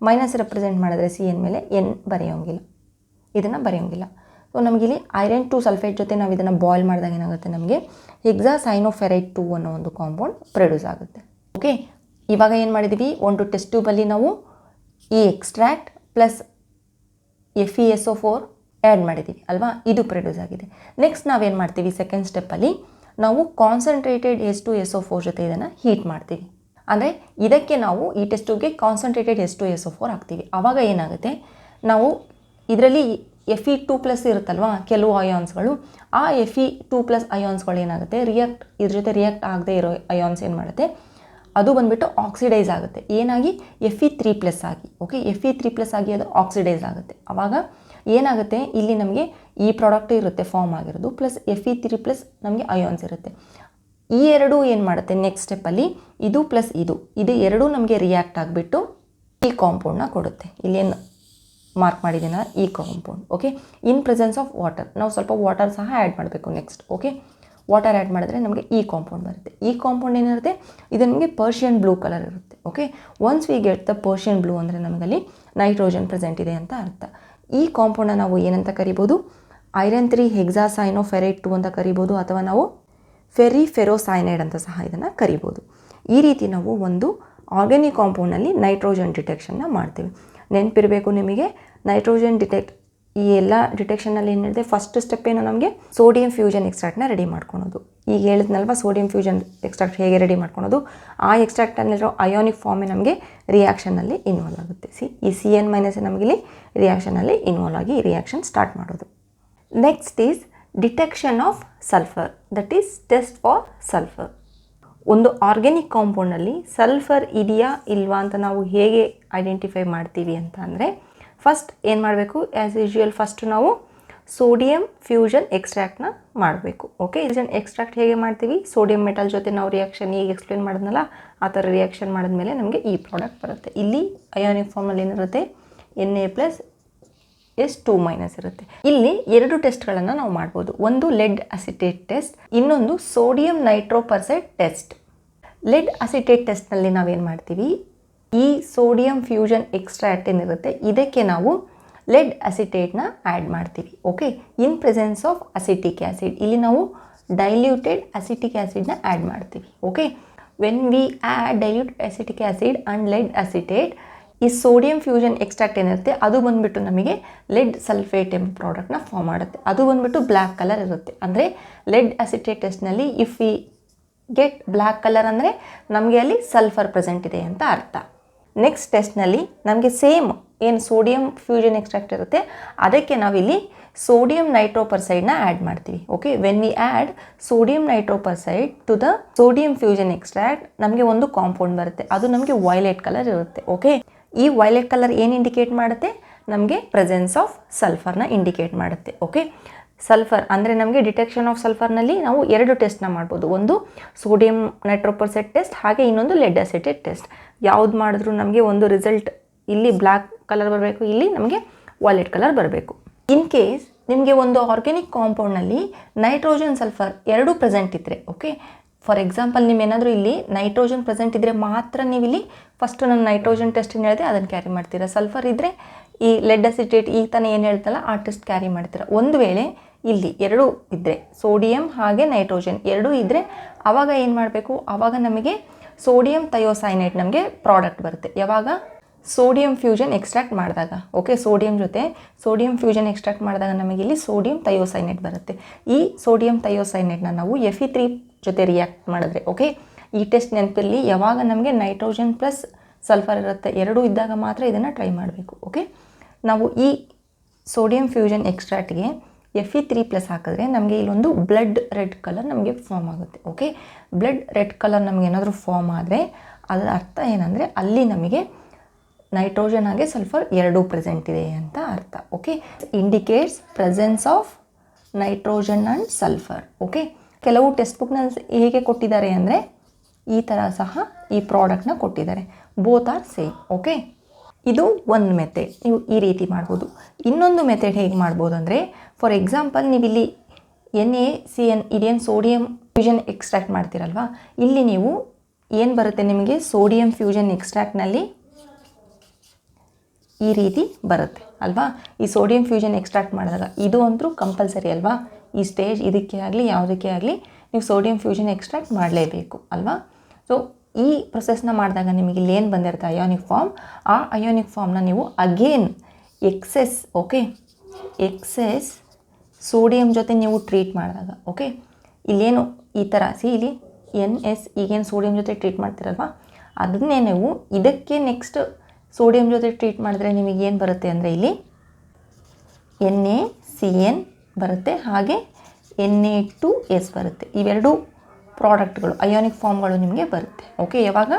ಮೈನಸ್ ರೆಪ್ರೆಸೆಂಟ್ ಮಾಡಿದ್ರೆ Cn ಮೇಲೆ N ಬರೆಯೋಂಗಿಲ್ಲ, ಇದನ್ನು ಬರೆಯೋಂಗಿಲ್ಲ. ಸೊ ನಮಗಿಲ್ಲಿ ಐರನ್ 2 ಸಲ್ಫೇಟ್ ಜೊತೆ ನಾವು ಇದನ್ನು ಬಾಯ್ಲ್ ಮಾಡಿದಾಗ ಏನಾಗುತ್ತೆ, ನಮಗೆ ಹೆಕ್ಸಾಸೈನೋಫೆರೈಟ್ 2 ಅನ್ನೋ ಒಂದು ಕಾಂಪೌಂಡ್ ಪ್ರೊಡ್ಯೂಸ್ ಆಗುತ್ತೆ. ಓಕೆ, ಇವಾಗ ಏನು ಮಾಡಿದ್ದೀವಿ, ಒಂದು ಟೆಸ್ಟ್ ಟ್ಯೂಬಲ್ಲಿ ನಾವು ಈ ಎಕ್ಸ್ಟ್ರಾಕ್ಟ್ ಪ್ಲಸ್ FeSO4 ಆ್ಯಡ್ ಮಾಡಿದ್ದೀವಿ ಅಲ್ವಾ, ಇದು ಪ್ರೊಡ್ಯೂಸ್ ಆಗಿದೆ. ನೆಕ್ಸ್ಟ್ ನಾವೇನು ಮಾಡ್ತೀವಿ, ಸೆಕೆಂಡ್ ಸ್ಟೆಪ್ಪಲ್ಲಿ ನಾವು ಕಾನ್ಸಂಟ್ರೇಟೆಡ್ H2SO4 ಜೊತೆ ಇದನ್ನು ಹೀಟ್ ಮಾಡ್ತೀವಿ. ಅಂದರೆ ಇದಕ್ಕೆ ನಾವು ಈ ಟೆಸ್ಟ್ ಟ್ಯೂಬ್ಗೆ ಕಾನ್ಸಂಟ್ರೇಟೆಡ್ H2SO4 ಹಾಕ್ತೀವಿ. ಆವಾಗ ಏನಾಗುತ್ತೆ, ನಾವು ಇದರಲ್ಲಿ Fe2+ ಇರುತ್ತಲ್ವ ಕೆಲವು ಅಯಾನ್ಸ್ಗಳು, ಆ Fe2+ ಅಯಾನ್ಸ್ಗಳು ಏನಾಗುತ್ತೆ, ಇದ್ರ ಜೊತೆ ರಿಯಾಕ್ಟ್ ಆಗದೆ ಇರೋ ಅಯಾನ್ಸ್ ಏನು ಮಾಡುತ್ತೆ, ಅದು ಬಂದುಬಿಟ್ಟು ಆಕ್ಸಿಡೈಸ್ ಆಗುತ್ತೆ, ಏನಾಗಿ Fe3+ ಆಗಿ. ಓಕೆ, Fe3+ ಆಗಿ ಅದು ಆಕ್ಸಿಡೈಸ್ ಆಗುತ್ತೆ. ಆವಾಗ ಏನಾಗುತ್ತೆ, ಇಲ್ಲಿ ನಮಗೆ ಈ ಪ್ರಾಡಕ್ಟ್ ಇರುತ್ತೆ ಫಾರ್ಮ್ ಆಗಿರೋದು, ಪ್ಲಸ್ Fe3+ ನಮಗೆ ಅಯಾನ್ಸ್ ಇರುತ್ತೆ. ಈ ಎರಡೂ ಏನು ಮಾಡುತ್ತೆ, ನೆಕ್ಸ್ಟ್ ಸ್ಟೆಪ್ಪಲ್ಲಿ ಇದು ಪ್ಲಸ್ ಇದು ಎರಡೂ ನಮಗೆ ರಿಯಾಕ್ಟ್ ಆಗಿಬಿಟ್ಟು ಈ ಕಾಂಪೌಂಡ್ನ ಕೊಡುತ್ತೆ. ಇಲ್ಲೇನು ಮಾರ್ಕ್ ಮಾಡಿದ್ದೀನ ಈ compound. Okay, in presence of water, ನಾವು ಸ್ವಲ್ಪ ವಾಟರ್ ಸಹ ಆ್ಯಡ್ ಮಾಡಬೇಕು ನೆಕ್ಸ್ಟ್. ಓಕೆ, ವಾಟರ್ ಆ್ಯಡ್ ಮಾಡಿದ್ರೆ ನಮಗೆ ಈ ಕಾಂಪೌಂಡ್ ಬರುತ್ತೆ. ಈ ಕಾಂಪೌಂಡ್ ಏನಿರುತ್ತೆ, ಇದು ನಮಗೆ ಪರ್ಷಿಯನ್ ಬ್ಲೂ ಕಲರ್ ಇರುತ್ತೆ. Okay, once we get the Persian blue ಅಂದರೆ ನಮಗಲ್ಲಿ ನೈಟ್ರೋಜನ್ ಪ್ರೆಸೆಂಟ್ ಇದೆ ಅಂತ ಅರ್ಥ. ಈ ಕಾಂಪೌಂಡನ್ನು ನಾವು ಏನಂತ ಕರಿಬೋದು, ಐರನ್ 3 ಹೆಕ್ಸಾಸೈನೋಫೆರೈಟ್ 2 ಅಂತ ಕರಿಬೋದು, ಅಥವಾ ನಾವು ಫೆರಿಫೆರೋಸೈನೈಡ್ ಅಂತ ಸಹ ಇದನ್ನು ಕರಿಬೋದು. ಈ ರೀತಿ ನಾವು ಒಂದು ಆರ್ಗ್ಯಾನಿಕ್ ಕಾಂಪೌಂಡ್ನಲ್ಲಿ ನೈಟ್ರೋಜನ್ ಡಿಟೆಕ್ಷನ್ನ ಮಾಡ್ತೀವಿ. ನೆನಪಿರಬೇಕು ನಿಮಗೆ, ನೈಟ್ರೋಜನ್ ಈ ಎಲ್ಲ ಡಿಟೆಕ್ಷನಲ್ಲಿ ಏನಿದೆ, ಫಸ್ಟ್ ಸ್ಟೆಪ್ ಏನು ನಮಗೆ ಸೋಡಿಯಂ ಫ್ಯೂಷನ್ ಎಕ್ಸ್ಟ್ರಾಕ್ಟ್ನ ರೆಡಿ ಮಾಡ್ಕೊಳೋದು. ಈಗ ಹೇಳಿದ್ನಲ್ವ ಸೋಡಿಯಂ ಫ್ಯೂಷನ್ ಎಕ್ಸ್ಟ್ರಾಕ್ಟ್ ಹೇಗೆ ರೆಡಿ ಮಾಡ್ಕೊಳೋದು, ಆ ಎಕ್ಸ್ಟ್ರಾಕ್ಟಲ್ಲಿರೋ ಅಯೋನಿಕ್ ಫಾರ್ಮೇ ನಮಗೆ ರಿಯಾಕ್ಷನಲ್ಲಿ ಇನ್ವಾಲ್ವ್ ಆಗುತ್ತೆ. ಈ CN- ನಮಗಿಲ್ಲಿ ರಿಯಾಕ್ಷನಲ್ಲಿ ಇನ್ವಾಲ್ವ್ ಆಗಿ ರಿಯಾಕ್ಷನ್ ಸ್ಟಾರ್ಟ್ ಮಾಡೋದು. Next is detection of sulphur, that is test for sulphur. ಒಂದು ಆರ್ಗ್ಯಾನಿಕ್ ಕಾಂಪೌಂಡಲ್ಲಿ ಸಲ್ಫರ್ ಇದೆಯಾ ಇಲ್ವಾ ಅಂತ ನಾವು ಹೇಗೆ ಐಡೆಂಟಿಫೈ ಮಾಡ್ತೀವಿ ಅಂತ ಅಂದರೆ, ಫಸ್ಟ್ ಏನು ಮಾಡಬೇಕು, ಆ್ಯಸ್ ಯೂಶುವಲ್ ಫಸ್ಟ್ ನಾವು ಸೋಡಿಯಂ ಫ್ಯೂಷನ್ ಎಕ್ಸ್ಟ್ರಾಕ್ಟ್ನ ಮಾಡಬೇಕು. ಓಕೆ, ಫ್ಯೂಷನ್ ಎಕ್ಸ್ಟ್ರಾಕ್ಟ್ ಹೇಗೆ ಮಾಡ್ತೀವಿ, ಸೋಡಿಯಂ ಮೆಟಲ್ ಜೊತೆ ನಾವು ರಿಯಾಕ್ಷನ್ ಈಗ ಎಕ್ಸ್ಪ್ಲೇನ್ ಮಾಡಿದ್ನಲ್ಲ ಆ ಥರ ರಿಯಾಕ್ಷನ್ ಮಾಡಿದ್ಮೇಲೆ ನಮಗೆ ಈ ಪ್ರಾಡಕ್ಟ್ ಬರುತ್ತೆ. ಇಲ್ಲಿ ಅಯಾನಿಕ್ ಫಾರ್ಮಲ್ಲಿ ಏನಿರುತ್ತೆ, Na+S2- ಇರುತ್ತೆ. ಇಲ್ಲಿ 2 ಟೆಸ್ಟ್ಗಳನ್ನು ನಾವು ಮಾಡ್ಬೋದು. ಒಂದು ಲೆಡ್ ಅಸಿಟೇಟ್ ಟೆಸ್ಟ್, ಇನ್ನೊಂದು ಸೋಡಿಯಂ ನೈಟ್ರೋಪರ್ಸೈಡ್ ಟೆಸ್ಟ್. ಲೆಡ್ ಅಸಿಟೇಟ್ ಟೆಸ್ಟ್ನಲ್ಲಿ ನಾವೇನು ಮಾಡ್ತೀವಿ, ಈ ಸೋಡಿಯಂ ಫ್ಯೂಷನ್ ಎಕ್ಸ್ಟ್ರಾಕ್ಟ್ ಏನಿರುತ್ತೆ ಇದಕ್ಕೆ ನಾವು ಲೆಡ್ ಅಸಿಟೇಟ್ನ ಆ್ಯಡ್ ಮಾಡ್ತೀವಿ. Okay, in presence of acetic acid. ಇಲ್ಲಿ ನಾವು ಡೈಲ್ಯೂಟೆಡ್ ಅಸಿಟಿಕ್ ಆ್ಯಸಿಡ್ನ ಆ್ಯಡ್ ಮಾಡ್ತೀವಿ. Okay, when we add diluted acetic acid and lead acetate, ಈ ಸೋಡಿಯಂ ಫ್ಯೂಷನ್ ಎಕ್ಸ್ಟ್ರಾಕ್ಟ್ ಏನಿರುತ್ತೆ ಅದು ಬಂದುಬಿಟ್ಟು ನಮಗೆ ಲೆಡ್ ಸಲ್ಫೇಟ್ ಎಂಬ ಪ್ರಾಡಕ್ಟ್ನ ಫಾರ್ಮ್ ಮಾಡುತ್ತೆ. ಅದು ಬಂದುಬಿಟ್ಟು ಬ್ಲ್ಯಾಕ್ ಕಲರ್ ಇರುತ್ತೆ. ಅಂದರೆ ಲೆಡ್ ಅಸಿಟೇಟ್ ಟೆಸ್ಟ್ನಲ್ಲಿ if we get black colour ಅಂದರೆ ನಮಗೆ ಅಲ್ಲಿ ಸಲ್ಫರ್ ಪ್ರೆಸೆಂಟ್ ಇದೆ ಅಂತ ಅರ್ಥ. ನೆಕ್ಸ್ಟ್ ಟೆಸ್ಟ್ನಲ್ಲಿ ನಮಗೆ ಸೇಮ್ ಏನು ಸೋಡಿಯಂ ಫ್ಯೂಷನ್ ಎಕ್ಸ್ಟ್ರಾಕ್ಟ್ ಇರುತ್ತೆ ಅದಕ್ಕೆ ನಾವಿಲ್ಲಿ ಸೋಡಿಯಂ ನೈಟ್ರೋಪರ್ಸೈಡ್ನ ಆ್ಯಡ್ ಮಾಡ್ತೀವಿ. Okay, when we add sodium nitroprusside to the sodium fusion extract ನಮಗೆ ಒಂದು ಕಾಂಪೌಂಡ್ ಬರುತ್ತೆ, ಅದು ನಮಗೆ ವೈಲೆಟ್ ಕಲರ್ ಇರುತ್ತೆ. ಓಕೆ, ಈ ವೈಲೆಟ್ ಕಲರ್ ಏನು ಇಂಡಿಕೇಟ್ ಮಾಡುತ್ತೆ, ನಮಗೆ ಪ್ರೆಸೆನ್ಸ್ ಆಫ್ ಸಲ್ಫರ್ನ ಇಂಡಿಕೇಟ್ ಮಾಡುತ್ತೆ. ಓಕೆ, ಸಲ್ಫರ್ ಅಂದರೆ ನಮಗೆ ಡಿಟೆಕ್ಷನ್ ಆಫ್ ಸಲ್ಫರ್ನಲ್ಲಿ ನಾವು 2 ಟೆಸ್ಟ್ನ ಮಾಡ್ಬೋದು. ಒಂದು ಸೋಡಿಯಂ ನೈಟ್ರೋಪರ್ಸೈಡ್ ಟೆಸ್ಟ್, ಹಾಗೆ ಇನ್ನೊಂದು ಲೆಡ್ ಅಸಿಟೇಟ್ ಟೆಸ್ಟ್. ಯಾವ್ದು ಮಾಡಿದ್ರೂ ನಮಗೆ ಒಂದು ರಿಸಲ್ಟ್ ಇಲ್ಲಿ ಬ್ಲ್ಯಾಕ್ ಕಲರ್ ಬರಬೇಕು, ಇಲ್ಲಿ ನಮಗೆ ವೈಲೆಟ್ ಕಲರ್ ಬರಬೇಕು. ಇನ್ ಕೇಸ್ ನಿಮಗೆ ಒಂದು ಆರ್ಗ್ಯಾನಿಕ್ ಕಾಂಪೌಂಡ್ನಲ್ಲಿ ನೈಟ್ರೋಜನ್ ಸಲ್ಫರ್ 2 ಪ್ರೆಸೆಂಟ್ ಇದ್ದರೆ, ಓಕೆ, ಫಾರ್ ಎಕ್ಸಾಂಪಲ್ ನೀವೇನಾದರೂ ಇಲ್ಲಿ ನೈಟ್ರೋಜನ್ ಪ್ರೆಸೆಂಟ್ ಇದ್ದರೆ ಮಾತ್ರ ನೀವು ಇಲ್ಲಿ ಫಸ್ಟು ನಾನು ನೈಟ್ರೋಜನ್ ಟೆಸ್ಟ್ ಏನು ಹೇಳಿದೆ ಅದನ್ನು ಕ್ಯಾರಿ ಮಾಡ್ತೀರಾ. ಸಲ್ಫರ್ ಇದ್ದರೆ ಈ ಲೆಡ್ ಅಸಿಟೇಟ್ ಈಗ ತಾನೇ ಏನು ಹೇಳ್ತಲ್ಲ ಆ ಟೆಸ್ಟ್ ಕ್ಯಾರಿ ಮಾಡ್ತೀರಾ. ಒಂದು ವೇಳೆ ಇಲ್ಲಿ 2 ಇದ್ದರೆ, ಸೋಡಿಯಂ ಹಾಗೆ ನೈಟ್ರೋಜನ್ 2 ಇದ್ದರೆ ಆವಾಗ ಏನು ಮಾಡಬೇಕು, ಆವಾಗ ನಮಗೆ ಸೋಡಿಯಂ ಥಯೋಸೈನೇಟ್ ನಮಗೆ ಪ್ರಾಡಕ್ಟ್ ಬರುತ್ತೆ. ಯಾವಾಗ ಸೋಡಿಯಂ ಫ್ಯೂಷನ್ ಎಕ್ಸ್ಟ್ರಾಕ್ಟ್ ಮಾಡಿದಾಗ. ಓಕೆ, ಸೋಡಿಯಂ ಜೊತೆ ಸೋಡಿಯಂ ಫ್ಯೂಷನ್ ಎಕ್ಸ್ಟ್ರಾಕ್ಟ್ ಮಾಡಿದಾಗ ನಮಗೆ ಇಲ್ಲಿ ಸೋಡಿಯಂ ಥಯೋಸೈನೇಟ್ ಬರುತ್ತೆ. ಈ ಸೋಡಿಯಂ ಥಯೋಸೈನೇಟ್ನ ನಾವು Fe3 ಜೊತೆ ರಿಯಾಕ್ಟ್ ಮಾಡಿದ್ರೆ, ಓಕೆ, ಈ ಟೆಸ್ಟ್ ನೆನಪಲ್ಲಿ ಯಾವಾಗ ನಮಗೆ ನೈಟ್ರೋಜನ್ ಪ್ಲಸ್ ಸಲ್ಫರ್ ಇರುತ್ತೆ 2 ಇದ್ದಾಗ ಮಾತ್ರ ಇದನ್ನು ಟ್ರೈ ಮಾಡಬೇಕು. ಓಕೆ, ನಾವು ಈ ಸೋಡಿಯಂ ಫ್ಯೂಷನ್ ಎಕ್ಸ್ಟ್ರಾಕ್ಟ್ಗೆ Fe3+ ಹಾಕಿದ್ರೆ ನಮಗೆ ಇಲ್ಲೊಂದು ಬ್ಲಡ್ ರೆಡ್ ಕಲರ್ ನಮಗೆ ಫಾರ್ಮ್ ಆಗುತ್ತೆ. ಓಕೆ, ಬ್ಲಡ್ ರೆಡ್ ಕಲರ್ ನಮಗೆ ಏನಾದರೂ ಫಾರ್ಮ್ ಆದರೆ ಅದರ ಅರ್ಥ ಏನಂದರೆ ಅಲ್ಲಿ ನಮಗೆ ನೈಟ್ರೋಜನ್ ಹಾಗೆ ಸಲ್ಫರ್ 2 ಪ್ರೆಸೆಂಟ್ ಇದೆ ಅಂತ ಅರ್ಥ. Okay, indicates presence of nitrogen and sulphur. Okay, ಕೆಲವು ಟೆಕ್ಸ್ಟ್ ಬುಕ್ನಲ್ಲಿ ಹೇಗೆ ಕೊಟ್ಟಿದ್ದಾರೆ ಅಂದರೆ ಈ ಥರ ಸಹ ಈ ಪ್ರಾಡಕ್ಟ್ನ ಕೊಟ್ಟಿದ್ದಾರೆ. Both are same. ಓಕೆ, ಇದು ಒಂದು ಮೆಥಡ್, ನೀವು ಈ ರೀತಿ ಮಾಡ್ಬೋದು. ಇನ್ನೊಂದು ಮೆಥಡ್ ಹೇಗೆ ಮಾಡ್ಬೋದು ಅಂದರೆ, ಫಾರ್ ಎಕ್ಸಾಂಪಲ್ ನೀವಿಲ್ಲಿ NaCN ಇದೇನು ಸೋಡಿಯಂ ಫ್ಯೂಷನ್ ಎಕ್ಸ್ಟ್ರಾಕ್ಟ್ ಮಾಡ್ತೀರಲ್ವಾ, ಇಲ್ಲಿ ನೀವು ಏನು ಬರುತ್ತೆ ನಿಮಗೆ ಸೋಡಿಯಂ ಫ್ಯೂಷನ್ ಎಕ್ಸ್ಟ್ರಾಕ್ಟ್ನಲ್ಲಿ ಈ ರೀತಿ ಬರುತ್ತೆ ಅಲ್ವಾ. ಈ ಸೋಡಿಯಂ ಫ್ಯೂಷನ್ ಎಕ್ಸ್ಟ್ರಾಕ್ಟ್ ಮಾಡಿದಾಗ ಇದು ಅಂತೂ ಕಂಪಲ್ಸರಿ ಅಲ್ವಾ, ಈ ಸ್ಟೇಜ್ ಇದಕ್ಕೆ ಆಗಲಿ ಯಾವುದಕ್ಕೆ ಆಗಲಿ ನೀವು ಸೋಡಿಯಂ ಫ್ಯೂಷನ್ ಎಕ್ಸ್ಟ್ರಾಕ್ಟ್ ಮಾಡಲೇಬೇಕು ಅಲ್ವಾ. ಸೊ ಈ ಪ್ರೊಸೆಸ್ನ ಮಾಡಿದಾಗ ನಿಮಗೆ ಇಲ್ಲಿ ಏನು ಬಂದಿರುತ್ತೆ ಅಯೋನಿಕ್ ಫಾರ್ಮ್, ಆ ಅಯೋನಿಕ್ ಫಾರ್ಮ್ನ ನೀವು again excess, okay, excess sodium ಜೊತೆ ನೀವು ಟ್ರೀಟ್ ಮಾಡಿದಾಗ, ಓಕೆ, ಇಲ್ಲೇನು ಈ ಥರ ಇಲ್ಲಿ NS ಈಗೇನು ಸೋಡಿಯಂ ಜೊತೆ ಟ್ರೀಟ್ ಮಾಡ್ತಿರಲ್ವ ಅದನ್ನೇ ನೀವು ಇದಕ್ಕೆ ನೆಕ್ಸ್ಟ್ ಸೋಡಿಯಂ ಜೊತೆ ಟ್ರೀಟ್ ಮಾಡಿದ್ರೆ ನಿಮಗೆ ಏನು ಬರುತ್ತೆ ಅಂದರೆ ಇಲ್ಲಿ NaCN ಬರುತ್ತೆ, ಹಾಗೆ Na2S ಬರುತ್ತೆ. ಇವೆರಡು ಪ್ರಾಡಕ್ಟ್ಗಳು ಅಯೋನಿಕ್ ಫಾರ್ಮ್ಗಳು ನಿಮಗೆ ಬರುತ್ತೆ. ಓಕೆ, ಯಾವಾಗ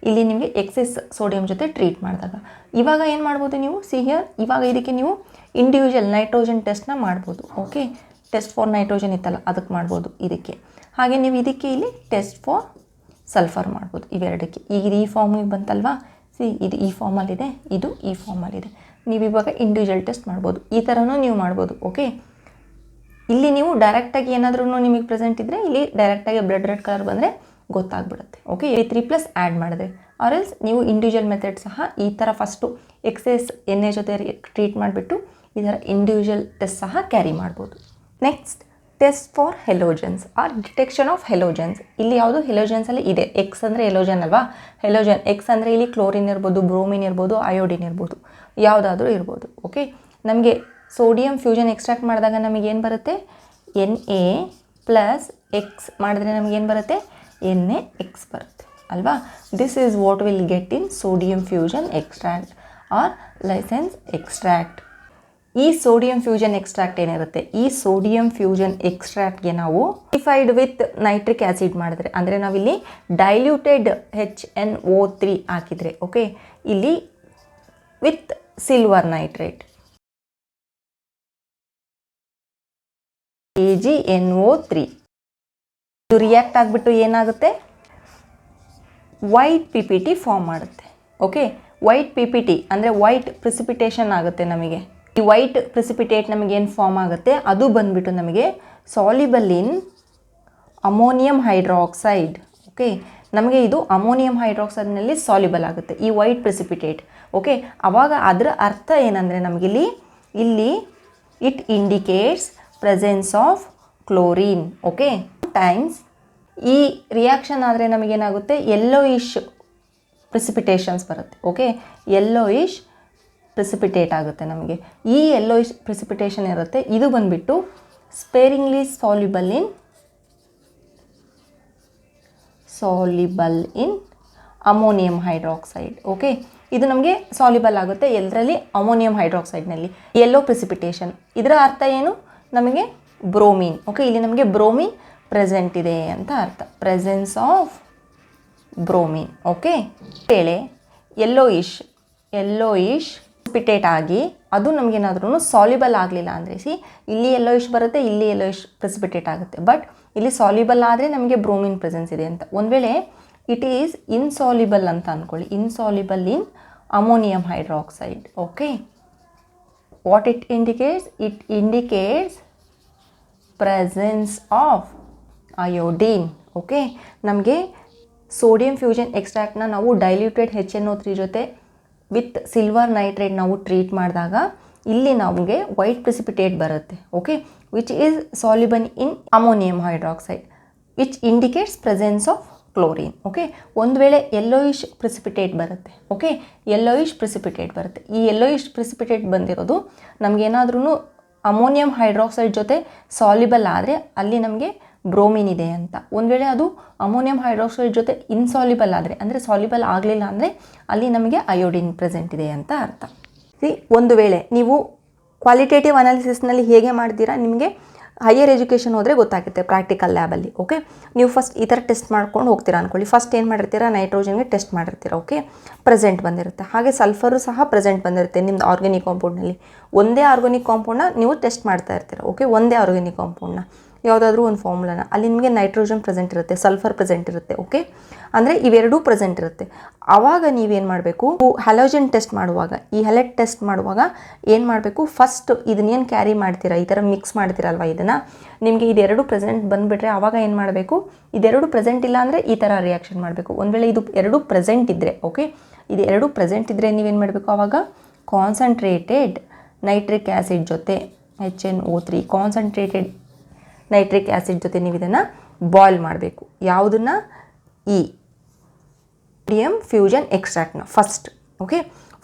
ಇಲ್ಲಿ ನಿಮಗೆ ಎಕ್ಸೆಸ್ ಸೋಡಿಯಂ ಜೊತೆ ಟ್ರೀಟ್ ಮಾಡಿದಾಗ. ಇವಾಗ ಏನು ಮಾಡ್ಬೋದು ನೀವು ಹಿಯರ್, ಇವಾಗ ಇದಕ್ಕೆ ನೀವು ಇಂಡಿವಿಜುವಲ್ ನೈಟ್ರೋಜನ್ ಟೆಸ್ಟ್ನ ಮಾಡ್ಬೋದು. ಓಕೆ, ಟೆಸ್ಟ್ ಫಾರ್ ನೈಟ್ರೋಜನ್ ಇತ್ತಲ್ಲ ಅದಕ್ಕೆ ಮಾಡ್ಬೋದು ಇದಕ್ಕೆ. ಹಾಗೆ ನೀವು ಇದಕ್ಕೆ ಇಲ್ಲಿ ಟೆಸ್ಟ್ ಫಾರ್ ಸಲ್ಫರ್ ಮಾಡ್ಬೋದು ಇವೆರಡಕ್ಕೆ. ಈಗ ಈ ಫಾರ್ಮಿಗೆ ಬಂತಲ್ವಾ, ಇದು ಈ ಫಾರ್ಮಲ್ಲಿದೆ, ಇದು ಈ ಫಾರ್ಮಲ್ಲಿದೆ. ನೀವು ಇವಾಗ ಇಂಡಿವಿಜುವಲ್ ಟೆಸ್ಟ್ ಮಾಡ್ಬೋದು. ಈ ಥರನೂ ನೀವು ಮಾಡ್ಬೋದು. ಓಕೆ, ಇಲ್ಲಿ ನೀವು ಡೈರೆಕ್ಟಾಗಿ ಏನಾದ್ರೂ ನಿಮಗೆ ಪ್ರೆಸೆಂಟ್ ಇದ್ದರೆ ಇಲ್ಲಿ ಡೈರೆಕ್ಟಾಗಿ ಬ್ಲಡ್ ರೆಡ್ ಕಲರ್ ಬಂದರೆ ಗೊತ್ತಾಗ್ಬಿಡುತ್ತೆ. ಓಕೆ, Fe3+ ಆ್ಯಡ್ ಮಾಡಿದ್ರೆ ಆರ್ ಎಲ್ಸ್ ನೀವು ಇಂಡಿವಿಜುವಲ್ ಮೆಥಡ್ ಸಹ ಈ ಥರ ಫಸ್ಟು ಎಕ್ಸೆಸ್ Na ಜೊತೆ ಟ್ರೀಟ್ ಮಾಡಿಬಿಟ್ಟು ಈ ಥರ ಇಂಡಿವಿಜುವಲ್ ಟೆಸ್ಟ್ ಸಹ ಕ್ಯಾರಿ ಮಾಡ್ಬೋದು. Next test for halogens or detection of halogens. ಇಲ್ಲಿ ಯಾವುದು ಹೆಲೋಜನ್ಸಲ್ಲಿ ಇದೆ, ಎಕ್ಸ್ ಅಂದರೆ ಹೆಲೋಜನ್ ಅಲ್ವಾ, ಹೆಲೋಜನ್ ಎಕ್ಸ್ ಅಂದರೆ ಇಲ್ಲಿ ಕ್ಲೋರಿನ್ ಇರ್ಬೋದು, ಬ್ರೋಮಿನ್ ಇರ್ಬೋದು, ಅಯೋಡಿನ್ ಇರ್ಬೋದು, ಯಾವುದಾದ್ರೂ ಇರ್ಬೋದು. ಓಕೆ, ನಮಗೆ ಸೋಡಿಯಂ ಫ್ಯೂಷನ್ ಎಕ್ಸ್ಟ್ರಾಕ್ಟ್ ಮಾಡಿದಾಗ ನಮಗೇನು ಬರುತ್ತೆ, Na+X ಮಾಡಿದ್ರೆ ನಮಗೇನು ಬರುತ್ತೆ, NaX ಬರುತ್ತೆ ಅಲ್ವಾ. This is what will get in sodium fusion extract or Lassaigne's extract. ಈ ಸೋಡಿಯಂ ಫ್ಯೂಷನ್ ಎಕ್ಸ್ಟ್ರಾಕ್ಟ್ ಏನಿರುತ್ತೆ, ಈ ಸೋಡಿಯಂ ಫ್ಯೂಷನ್ ಎಕ್ಸ್ಟ್ರಾಕ್ಟ್ಗೆ ನಾವು ಡಿಫೈಡ್ ವಿತ್ ನೈಟ್ರಿಕ್ ಆ್ಯಸಿಡ್ ಮಾಡಿದ್ರೆ, ಅಂದರೆ ನಾವಿಲ್ಲಿ ಡೈಲ್ಯೂಟೆಡ್ HNO3 ಹಾಕಿದರೆ, ಓಕೆ, ಇಲ್ಲಿ ವಿತ್ ಸಿಲ್ವರ್ ನೈಟ್ರೇಟ್ AgNO3 ಇದು ರಿಯಾಕ್ಟ್ ಆಗಿಬಿಟ್ಟು ಏನಾಗುತ್ತೆ, ವೈಟ್ PPT ಫಾರ್ಮ್ ಮಾಡುತ್ತೆ. ಓಕೆ, ವೈಟ್ PPT ಅಂದರೆ ವೈಟ್ ಪ್ರಿಸಿಪಿಟೇಷನ್ ಆಗುತ್ತೆ. ನಮಗೆ ಈ ವೈಟ್ ಪ್ರಿಸಿಪಿಟೇಟ್ ನಮಗೇನು ಫಾರ್ಮ್ ಆಗುತ್ತೆ, ಅದು ಬಂದುಬಿಟ್ಟು ನಮಗೆ soluble in ammonium hydroxide. Okay, ನಮಗೆ ಇದು ಅಮೋನಿಯಂ ಹೈಡ್ರಾಕ್ಸೈಡ್ನಲ್ಲಿ ಸಾಲ್ಯುಬಲ್ ಆಗುತ್ತೆ ಈ ವೈಟ್ ಪ್ರಿಸಿಪಿಟೇಟ್. ಓಕೆ, ಆವಾಗ ಅದರ ಅರ್ಥ ಏನಂದರೆ ನಮಗಿಲ್ಲಿ ಇಲ್ಲಿ it indicates presence of chlorine. Okay, times ಈ ರಿಯಾಕ್ಷನ್ ಆದರೆ ನಮಗೇನಾಗುತ್ತೆ, ಯೆಲ್ಲೋಯಿಶ್ ಪ್ರಿಸಿಪಿಟೇಷನ್ಸ್ ಬರುತ್ತೆ. ಓಕೆ, ಯೆಲ್ಲೋಯಿಶ್ ಪ್ರಿಸಿಪಿಟೇಟ್ ಆಗುತ್ತೆ ನಮಗೆ. ಈ ಯೆಲ್ಲೋಯಿಶ್ ಪ್ರಿಸಿಪಿಟೇಷನ್ ಇರುತ್ತೆ, ಇದು ಬಂದುಬಿಟ್ಟು sparingly soluble in ammonium hydroxide. Okay, ಇದು ನಮಗೆ ಸಾಲ್ಯುಬಲ್ ಆಗುತ್ತೆ ಎಲ್ಲರಲ್ಲಿ, ಅಮೋನಿಯಂ ಹೈಡ್ರಾಕ್ಸೈಡ್ನಲ್ಲಿ ಯೆಲ್ಲೋ ಪ್ರಿಸಿಪಿಟೇಷನ್. ಇದರ ಅರ್ಥ ಏನು, ನಮಗೆ ಬ್ರೋಮಿನ್. ಓಕೆ, ಇಲ್ಲಿ ನಮಗೆ ಬ್ರೋಮಿನ್ ಪ್ರೆಸೆಂಟ್ ಇದೆ ಅಂತ ಅರ್ಥ, ಪ್ರೆಸೆನ್ಸ್ ಆಫ್ ಬ್ರೋಮಿನ್. ಓಕೆ, ವೇಳೆ ಯೆಲ್ಲೋಯಿಶ್ ಪ್ರಿಸಿಪಿಟೇಟ್ ಆಗಿ ಅದು ನಮಗೇನಾದ್ರೂ ಸಾಲ್ಯುಬಲ್ ಆಗಲಿಲ್ಲ ಅಂದರೆ, ಇಲ್ಲಿ ಯೆಲ್ಲೋಯಿಶ್ ಬರುತ್ತೆ, ಇಲ್ಲಿ ಯೆಲ್ಲೋಯಿಶ್ ಪ್ರಿಸಿಪಿಟೇಟ್ ಆಗುತ್ತೆ, ಬಟ್ ಇಲ್ಲಿ ಸಾಲ್ಯುಬಲ್ ಆದರೆ ನಮಗೆ ಬ್ರೋಮಿನ್ ಪ್ರೆಸೆನ್ಸ್ ಇದೆ ಅಂತ. ಒಂದು ವೇಳೆ ಇಟ್ ಈಸ್ ಇನ್ಸಾಲ್ಯುಬಲ್ ಅಂತ ಅಂದ್ಕೊಳ್ಳಿ, insoluble in ammonium hydroxide. Okay, what it indicates presence of iodine. Okay, ನಮಗೆ ಸೋಡಿಯಂ ಫ್ಯೂಷನ್ ಎಕ್ಸ್ಟ್ರಾಕ್ಟ್ನ ನಾವು ಡೈಲ್ಯೂಟೆಡ್ HNO3 ಜೊತೆ ವಿತ್ ಸಿಲ್ವರ್ ನೈಟ್ರೇಟ್ ನಾವು ಟ್ರೀಟ್ ಮಾಡಿದಾಗ ಇಲ್ಲಿ ನಮಗೆ ವೈಟ್ ಪ್ರಿಸಿಪಿಟೇಟ್ ಬರುತ್ತೆ. Okay, which is soluble in ammonium hydroxide which indicates presence of chlorine. Okay, ಒಂದು ವೇಳೆ ಯೆಲ್ಲೋಯಿಶ್ ಪ್ರಿಸಿಪಿಟೇಟ್ ಬರುತ್ತೆ. ಓಕೆ, ಯೆಲ್ಲೋಯಿಶ್ ಪ್ರಿಸಿಪಿಟೇಟ್ ಬರುತ್ತೆ. ಈ ಯೆಲ್ಲೋಯಿಶ್ ಪ್ರಿಸಿಪಿಟೇಟ್ ಬಂದಿರೋದು ನಮಗೇನಾದ್ರೂ ಅಮೋನಿಯಂ ಹೈಡ್ರಾಕ್ಸೈಡ್ ಜೊತೆ ಸಾಲ್ಯುಬಲ್ ಆದರೆ ಅಲ್ಲಿ ನಮಗೆ ಬ್ರೋಮಿನ್ ಇದೆ ಅಂತ. ಒಂದು ವೇಳೆ ಅದು ಅಮೋನಿಯಂ ಹೈಡ್ರಾಕ್ಸೈಡ್ ಜೊತೆ ಇನ್ಸಾಲ್ಯುಬಲ್ ಆದರೆ, ಅಂದರೆ ಸಾಲ್ಯುಬಲ್ ಆಗಲಿಲ್ಲ ಅಂದರೆ ಅಲ್ಲಿ ನಮಗೆ ಅಯೋಡಿನ್ ಪ್ರೆಸೆಂಟ್ ಇದೆ ಅಂತ ಅರ್ಥ. ಒಂದು ವೇಳೆ ನೀವು ಕ್ವಾಲಿಟೇಟಿವ್ ಅನಾಲಿಸಿಸ್ನಲ್ಲಿ ಹೇಗೆ ಮಾಡ್ತೀರಾ, ನಿಮಗೆ ಹೈಯರ್ ಎಜುಕೇಷನ್ ಹೋದರೆ ಗೊತ್ತಾಗುತ್ತೆ ಪ್ರಾಕ್ಟಿಕಲ್ ಲ್ಯಾಬಲ್ಲಿ. ಓಕೆ, ನೀವು ಫಸ್ಟ್ ಈ ಥರ ಟೆಸ್ಟ್ ಮಾಡ್ಕೊಂಡು ಹೋಗ್ತೀರಾ ಅಂದ್ಕೊಳ್ಳಿ. ಫಸ್ಟ್ ಏನು ಮಾಡಿರ್ತೀರಾ, ನೈಟ್ರೋಜನ್ಗೆ ಟೆಸ್ಟ್ ಮಾಡಿರ್ತೀರಾ. ಓಕೆ, ಪ್ರೆಸೆಂಟ್ ಬಂದಿರುತ್ತೆ. ಹಾಗೆ ಸಲ್ಫರು ಸಹ ಪ್ರೆಸೆಂಟ್ ಬಂದಿರುತ್ತೆ ನಿಮ್ಮದು ಆರ್ಗ್ಯಾನಿಕ್ ಕಾಂಪೌಂಡ್ನಲ್ಲಿ. ಒಂದೇ ಆರ್ಗ್ಯಾನಿಕ್ ಕಾಂಪೌಂಡ್ನ ನೀವು ಟೆಸ್ಟ್ ಮಾಡ್ತಾ ಇರ್ತೀರ. ಓಕೆ, ಒಂದೇ ಆರ್ಗ್ಯಾನಿಕ್ ಕಾಂಪೌಂಡ್ನ ಯಾವುದಾದ್ರೂ ಒಂದು ಫಾರ್ಮುಲಾನ, ಅಲ್ಲಿ ನಿಮಗೆ ನೈಟ್ರೋಜನ್ ಪ್ರೆಸೆಂಟ್ ಇರುತ್ತೆ, ಸಲ್ಫರ್ ಪ್ರೆಸೆಂಟ್ ಇರುತ್ತೆ. ಓಕೆ, ಅಂದರೆ ಇವೆರಡೂ ಪ್ರೆಸೆಂಟ್ ಇರುತ್ತೆ. ಆವಾಗ ನೀವೇನು ಮಾಡಬೇಕು, ಹ್ಯಾಲೋಜನ್ ಟೆಸ್ಟ್ ಮಾಡುವಾಗ, ಈ ಹ್ಯಾಲೆಟ್ ಟೆಸ್ಟ್ ಮಾಡುವಾಗ ಏನು ಮಾಡಬೇಕು, ಫಸ್ಟ್ ಇದನ್ನೇನು ಕ್ಯಾರಿ ಮಾಡ್ತೀರಾ, ಈ ಥರ ಮಿಕ್ಸ್ ಮಾಡ್ತೀರಲ್ವ, ಇದನ್ನು ನಿಮಗೆ ಇದೆರಡು ಪ್ರೆಸೆಂಟ್ ಬಂದುಬಿಟ್ರೆ ಆವಾಗ ಏನು ಮಾಡಬೇಕು, ಇದೆರಡು ಪ್ರೆಸೆಂಟ್ ಇಲ್ಲ ಅಂದರೆ ಈ ಥರ ರಿಯಾಕ್ಷನ್ ಮಾಡಬೇಕು. ಒಂದು ವೇಳೆ ಇದು ಎರಡು ಪ್ರೆಸೆಂಟ್ ಇದ್ದರೆ, ಓಕೆ, ಇದು ಎರಡು ಪ್ರೆಸೆಂಟ್ ಇದ್ದರೆ ನೀವೇನು ಮಾಡಬೇಕು, ಆವಾಗ ಕಾನ್ಸಂಟ್ರೇಟೆಡ್ ನೈಟ್ರಿಕ್ ಆ್ಯಸಿಡ್ ಜೊತೆ HNO3 ಕಾನ್ಸಂಟ್ರೇಟೆಡ್ ನೈಟ್ರಿಕ್ ಆ್ಯಸಿಡ್ ಜೊತೆ ನೀವು ಇದನ್ನು ಬಾಯ್ಲ್ ಮಾಡಬೇಕು. ಯಾವುದನ್ನು, ಈ ಸೋಡಿಯಂ ಫ್ಯೂಷನ್ ಎಕ್ಸ್ಟ್ರಾಕ್ಟ್ನ ಫಸ್ಟ್. ಓಕೆ,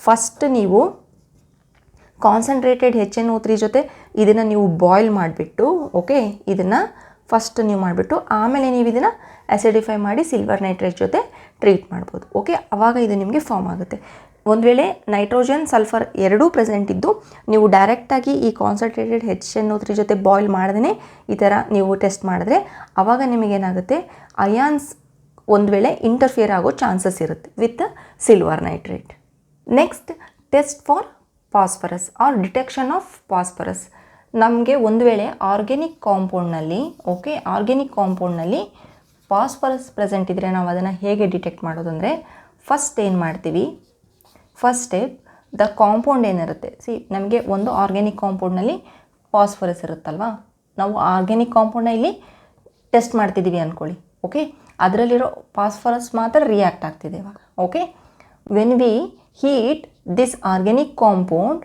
ಫಸ್ಟ್ ನೀವು ಕಾನ್ಸಂಟ್ರೇಟೆಡ್ HNO3 ಜೊತೆ ಇದನ್ನು ನೀವು ಬಾಯ್ಲ್ ಮಾಡಿಬಿಟ್ಟು, ಓಕೆ, ಇದನ್ನು ಫಸ್ಟ್ ನೀವು ಮಾಡಿಬಿಟ್ಟು ಆಮೇಲೆ ನೀವು ಇದನ್ನು ಆ್ಯಸಿಡಿಫೈ ಮಾಡಿ ಸಿಲ್ವರ್ ನೈಟ್ರೇಟ್ ಜೊತೆ ಟ್ರೀಟ್ ಮಾಡ್ಬೋದು. ಓಕೆ, ಆವಾಗ ಇದು ನಿಮಗೆ ಫಾರ್ಮ್ ಆಗುತ್ತೆ. ಒಂದು ವೇಳೆ ನೈಟ್ರೋಜನ್ ಸಲ್ಫರ್ ಎರಡೂ ಪ್ರೆಸೆಂಟ್ ಇದ್ದು ನೀವು ಡೈರೆಕ್ಟಾಗಿ ಈ ಕಾನ್ಸಂಟ್ರೇಟೆಡ್ HNO3 ಜೊತೆ ಬಾಯ್ಲ್ ಮಾಡ್ದೇ ಈ ಥರ ನೀವು ಟೆಸ್ಟ್ ಮಾಡಿದ್ರೆ ಆವಾಗ ನಿಮಗೇನಾಗುತ್ತೆ, ಅಯಾನ್ಸ್ ಒಂದು ವೇಳೆ ಇಂಟರ್ಫಿಯರ್ ಆಗೋ ಚಾನ್ಸಸ್ ಇರುತ್ತೆ with silver nitrate. Next, test for phosphorus or detection of phosphorus. ನಮಗೆ ಒಂದು ವೇಳೆ ಆರ್ಗ್ಯಾನಿಕ್ ಕಾಂಪೌಂಡ್ನಲ್ಲಿ, ಓಕೆ, ಆರ್ಗ್ಯಾನಿಕ್ ಕಾಂಪೌಂಡ್ನಲ್ಲಿ ಫಾಸ್ಫರಸ್ ಪ್ರೆಸೆಂಟ್ ಇದ್ದರೆ ನಾವು ಅದನ್ನು ಹೇಗೆ ಡಿಟೆಕ್ಟ್ ಮಾಡೋದು ಅಂದರೆ, ಫಸ್ಟ್ ಏನು ಮಾಡ್ತೀವಿ, ಫಸ್ಟ್ ಸ್ಟೆಪ್ ದ ಕಾಂಪೌಂಡ್ ಏನಿರುತ್ತೆ, ನಮಗೆ ಒಂದು ಆರ್ಗ್ಯಾನಿಕ್ ಕಾಂಪೌಂಡ್ನಲ್ಲಿ ಫಾಸ್ಫರಸ್ ಇರುತ್ತಲ್ವ, ನಾವು ಆರ್ಗ್ಯಾನಿಕ್ ಕಾಂಪೌಂಡ್ನ ಇಲ್ಲಿ ಟೆಸ್ಟ್ ಮಾಡ್ತಿದ್ದೀವಿ ಅಂದ್ಕೊಳ್ಳಿ. ಓಕೆ, ಅದರಲ್ಲಿರೋ ಫಾಸ್ಫರಸ್ ಮಾತ್ರ ರಿಯಾಕ್ಟ್ ಆಗ್ತಿದೆ ಇವಾಗ. Okay, when V heat this organic compound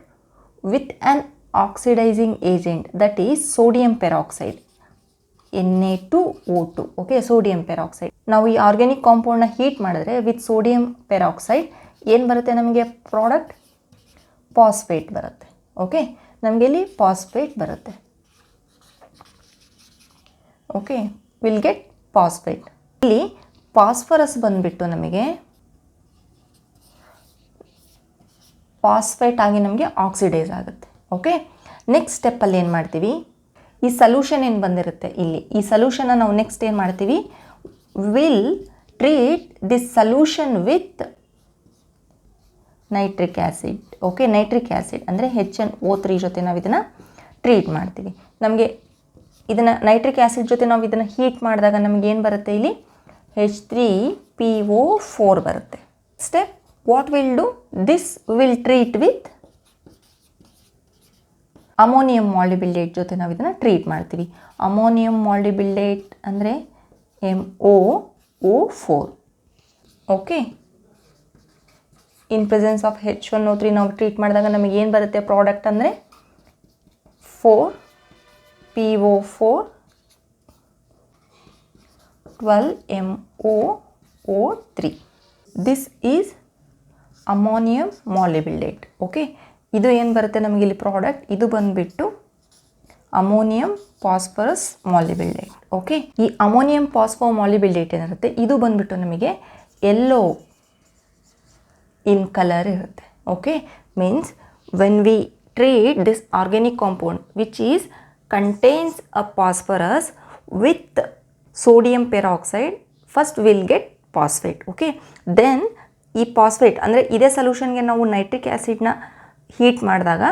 with an oxidising agent that is sodium peroxide. Na2O2 okay sodium peroxide. ನಾವು ಈ ಆರ್ಗ್ಯಾನಿಕ್ ಕಾಂಪೌಂಡ್ನ ಹೀಟ್ ಮಾಡಿದ್ರೆ ವಿತ್ ಸೋಡಿಯಂ ಪೆರಾಕ್ಸೈಡ್ ಏನು ಬರುತ್ತೆ ನಮಗೆ ಪ್ರಾಡಕ್ಟ್ ಫಾಸ್ಫೇಟ್ ಬರುತ್ತೆ. ಓಕೆ ನಮಗೆ ಇಲ್ಲಿ ಫಾಸ್ಫೇಟ್ ಬರುತ್ತೆ. Okay will get phosphate. ಇಲ್ಲಿ ಫಾಸ್ಫರಸ್ ಬಂದುಬಿಟ್ಟು ನಮಗೆ ಫಾಸ್ಫೇಟ್ ಆಗಿ ನಮಗೆ ಆಕ್ಸಿಡೈಸ್ ಆಗುತ್ತೆ. ಓಕೆ ನೆಕ್ಸ್ಟ್ ಸ್ಟೆಪ್ಪಲ್ಲಿ ಏನು ಮಾಡ್ತೀವಿ, ಈ ಸೊಲ್ಯೂಷನ್ ಏನು ಬಂದಿರುತ್ತೆ ಇಲ್ಲಿ, ಈ ಸೊಲ್ಯೂಷನ್ನ ನಾವು ನೆಕ್ಸ್ಟ್ ಏನು ಮಾಡ್ತೀವಿ, will treat this solution with nitric acid. Okay nitric acid ಅಂದರೆ HNO3 ಜೊತೆ ನಾವು ಇದನ್ನು ಟ್ರೀಟ್ ಮಾಡ್ತೀವಿ. ನಮಗೆ ಇದನ್ನು ನೈಟ್ರಿಕ್ ಆ್ಯಸಿಡ್ ಜೊತೆ ನಾವು ಇದನ್ನು ಹೀಟ್ ಮಾಡಿದಾಗ ನಮಗೆ ಏನು ಬರುತ್ತೆ ಇಲ್ಲಿ H3PO4 ಬರುತ್ತೆ. Step what will do, this will treat with ammonium molybdate ಜೊತೆ ನಾವು ಇದನ್ನು ಟ್ರೀಟ್ ಮಾಡ್ತೀವಿ. ಅಮೋನಿಯಂ ಮಾಲ್ಡಿಬಿಲ್ಡೇಟ್ ಅಂದರೆ MOO4. Okay in presence of H1O3 ನಾವು ಟ್ರೀಟ್ ಮಾಡಿದಾಗ ನಮಗೆ ಏನು ಬರುತ್ತೆ ಪ್ರಾಡಕ್ಟ್ ಅಂದರೆ 4PO4 12MOO3. This is ammonium molybdate. Okay ಇದು ಏನು ಬರುತ್ತೆ ನಮಗೆ ಇಲ್ಲಿ ಪ್ರಾಡಕ್ಟ್, ಇದು ಬಂದುಬಿಟ್ಟು ಅಮೋನಿಯಂ ಫಾಸ್ಫರಸ್ ಮಾಲಿಬಿಲ್ಡೇಟ್. ಓಕೆ ಈ ಅಮೋನಿಯಂ ಫಾಸ್ಫೋ ಮಾಲಿಬಿಲ್ಡೇಟ್ ಏನಿರುತ್ತೆ ಇದು ಬಂದುಬಿಟ್ಟು ನಮಗೆ ಯೆಲ್ಲೋ ಇನ್ ಕಲರ್ ಇರುತ್ತೆ. Okay means when we treat this organic compound which is contains a phosphorus with sodium peroxide, first will get phosphate. Okay then ಈ phosphate ಅಂದರೆ ಇದೇ ಸೊಲ್ಯೂಷನ್ಗೆ ನಾವು ನೈಟ್ರಿಕ್ ಆ್ಯಸಿಡ್ನ ಹೀಟ್ ಮಾಡಿದಾಗ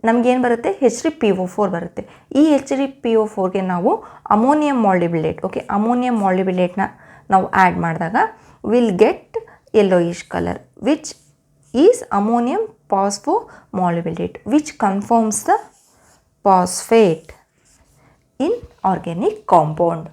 ನಮಗೇನು ಬರುತ್ತೆ H3PO4 ಬರುತ್ತೆ. ಈ H3PO4ಗೆ ನಾವು ಅಮೋನಿಯಂ ಮಾಲ್ಡಿಬಿಲ್ಡೇಟ್, ಓಕೆ ಅಮೋನಿಯಂ ಮಾಲ್ಡಿಬಿಲ್ಡೇಟ್ನ ನಾವು ಆ್ಯಡ್ ಮಾಡಿದಾಗ will get yellowish colour which is ammonium phospho molybdate which confirms the phosphate in organic compound.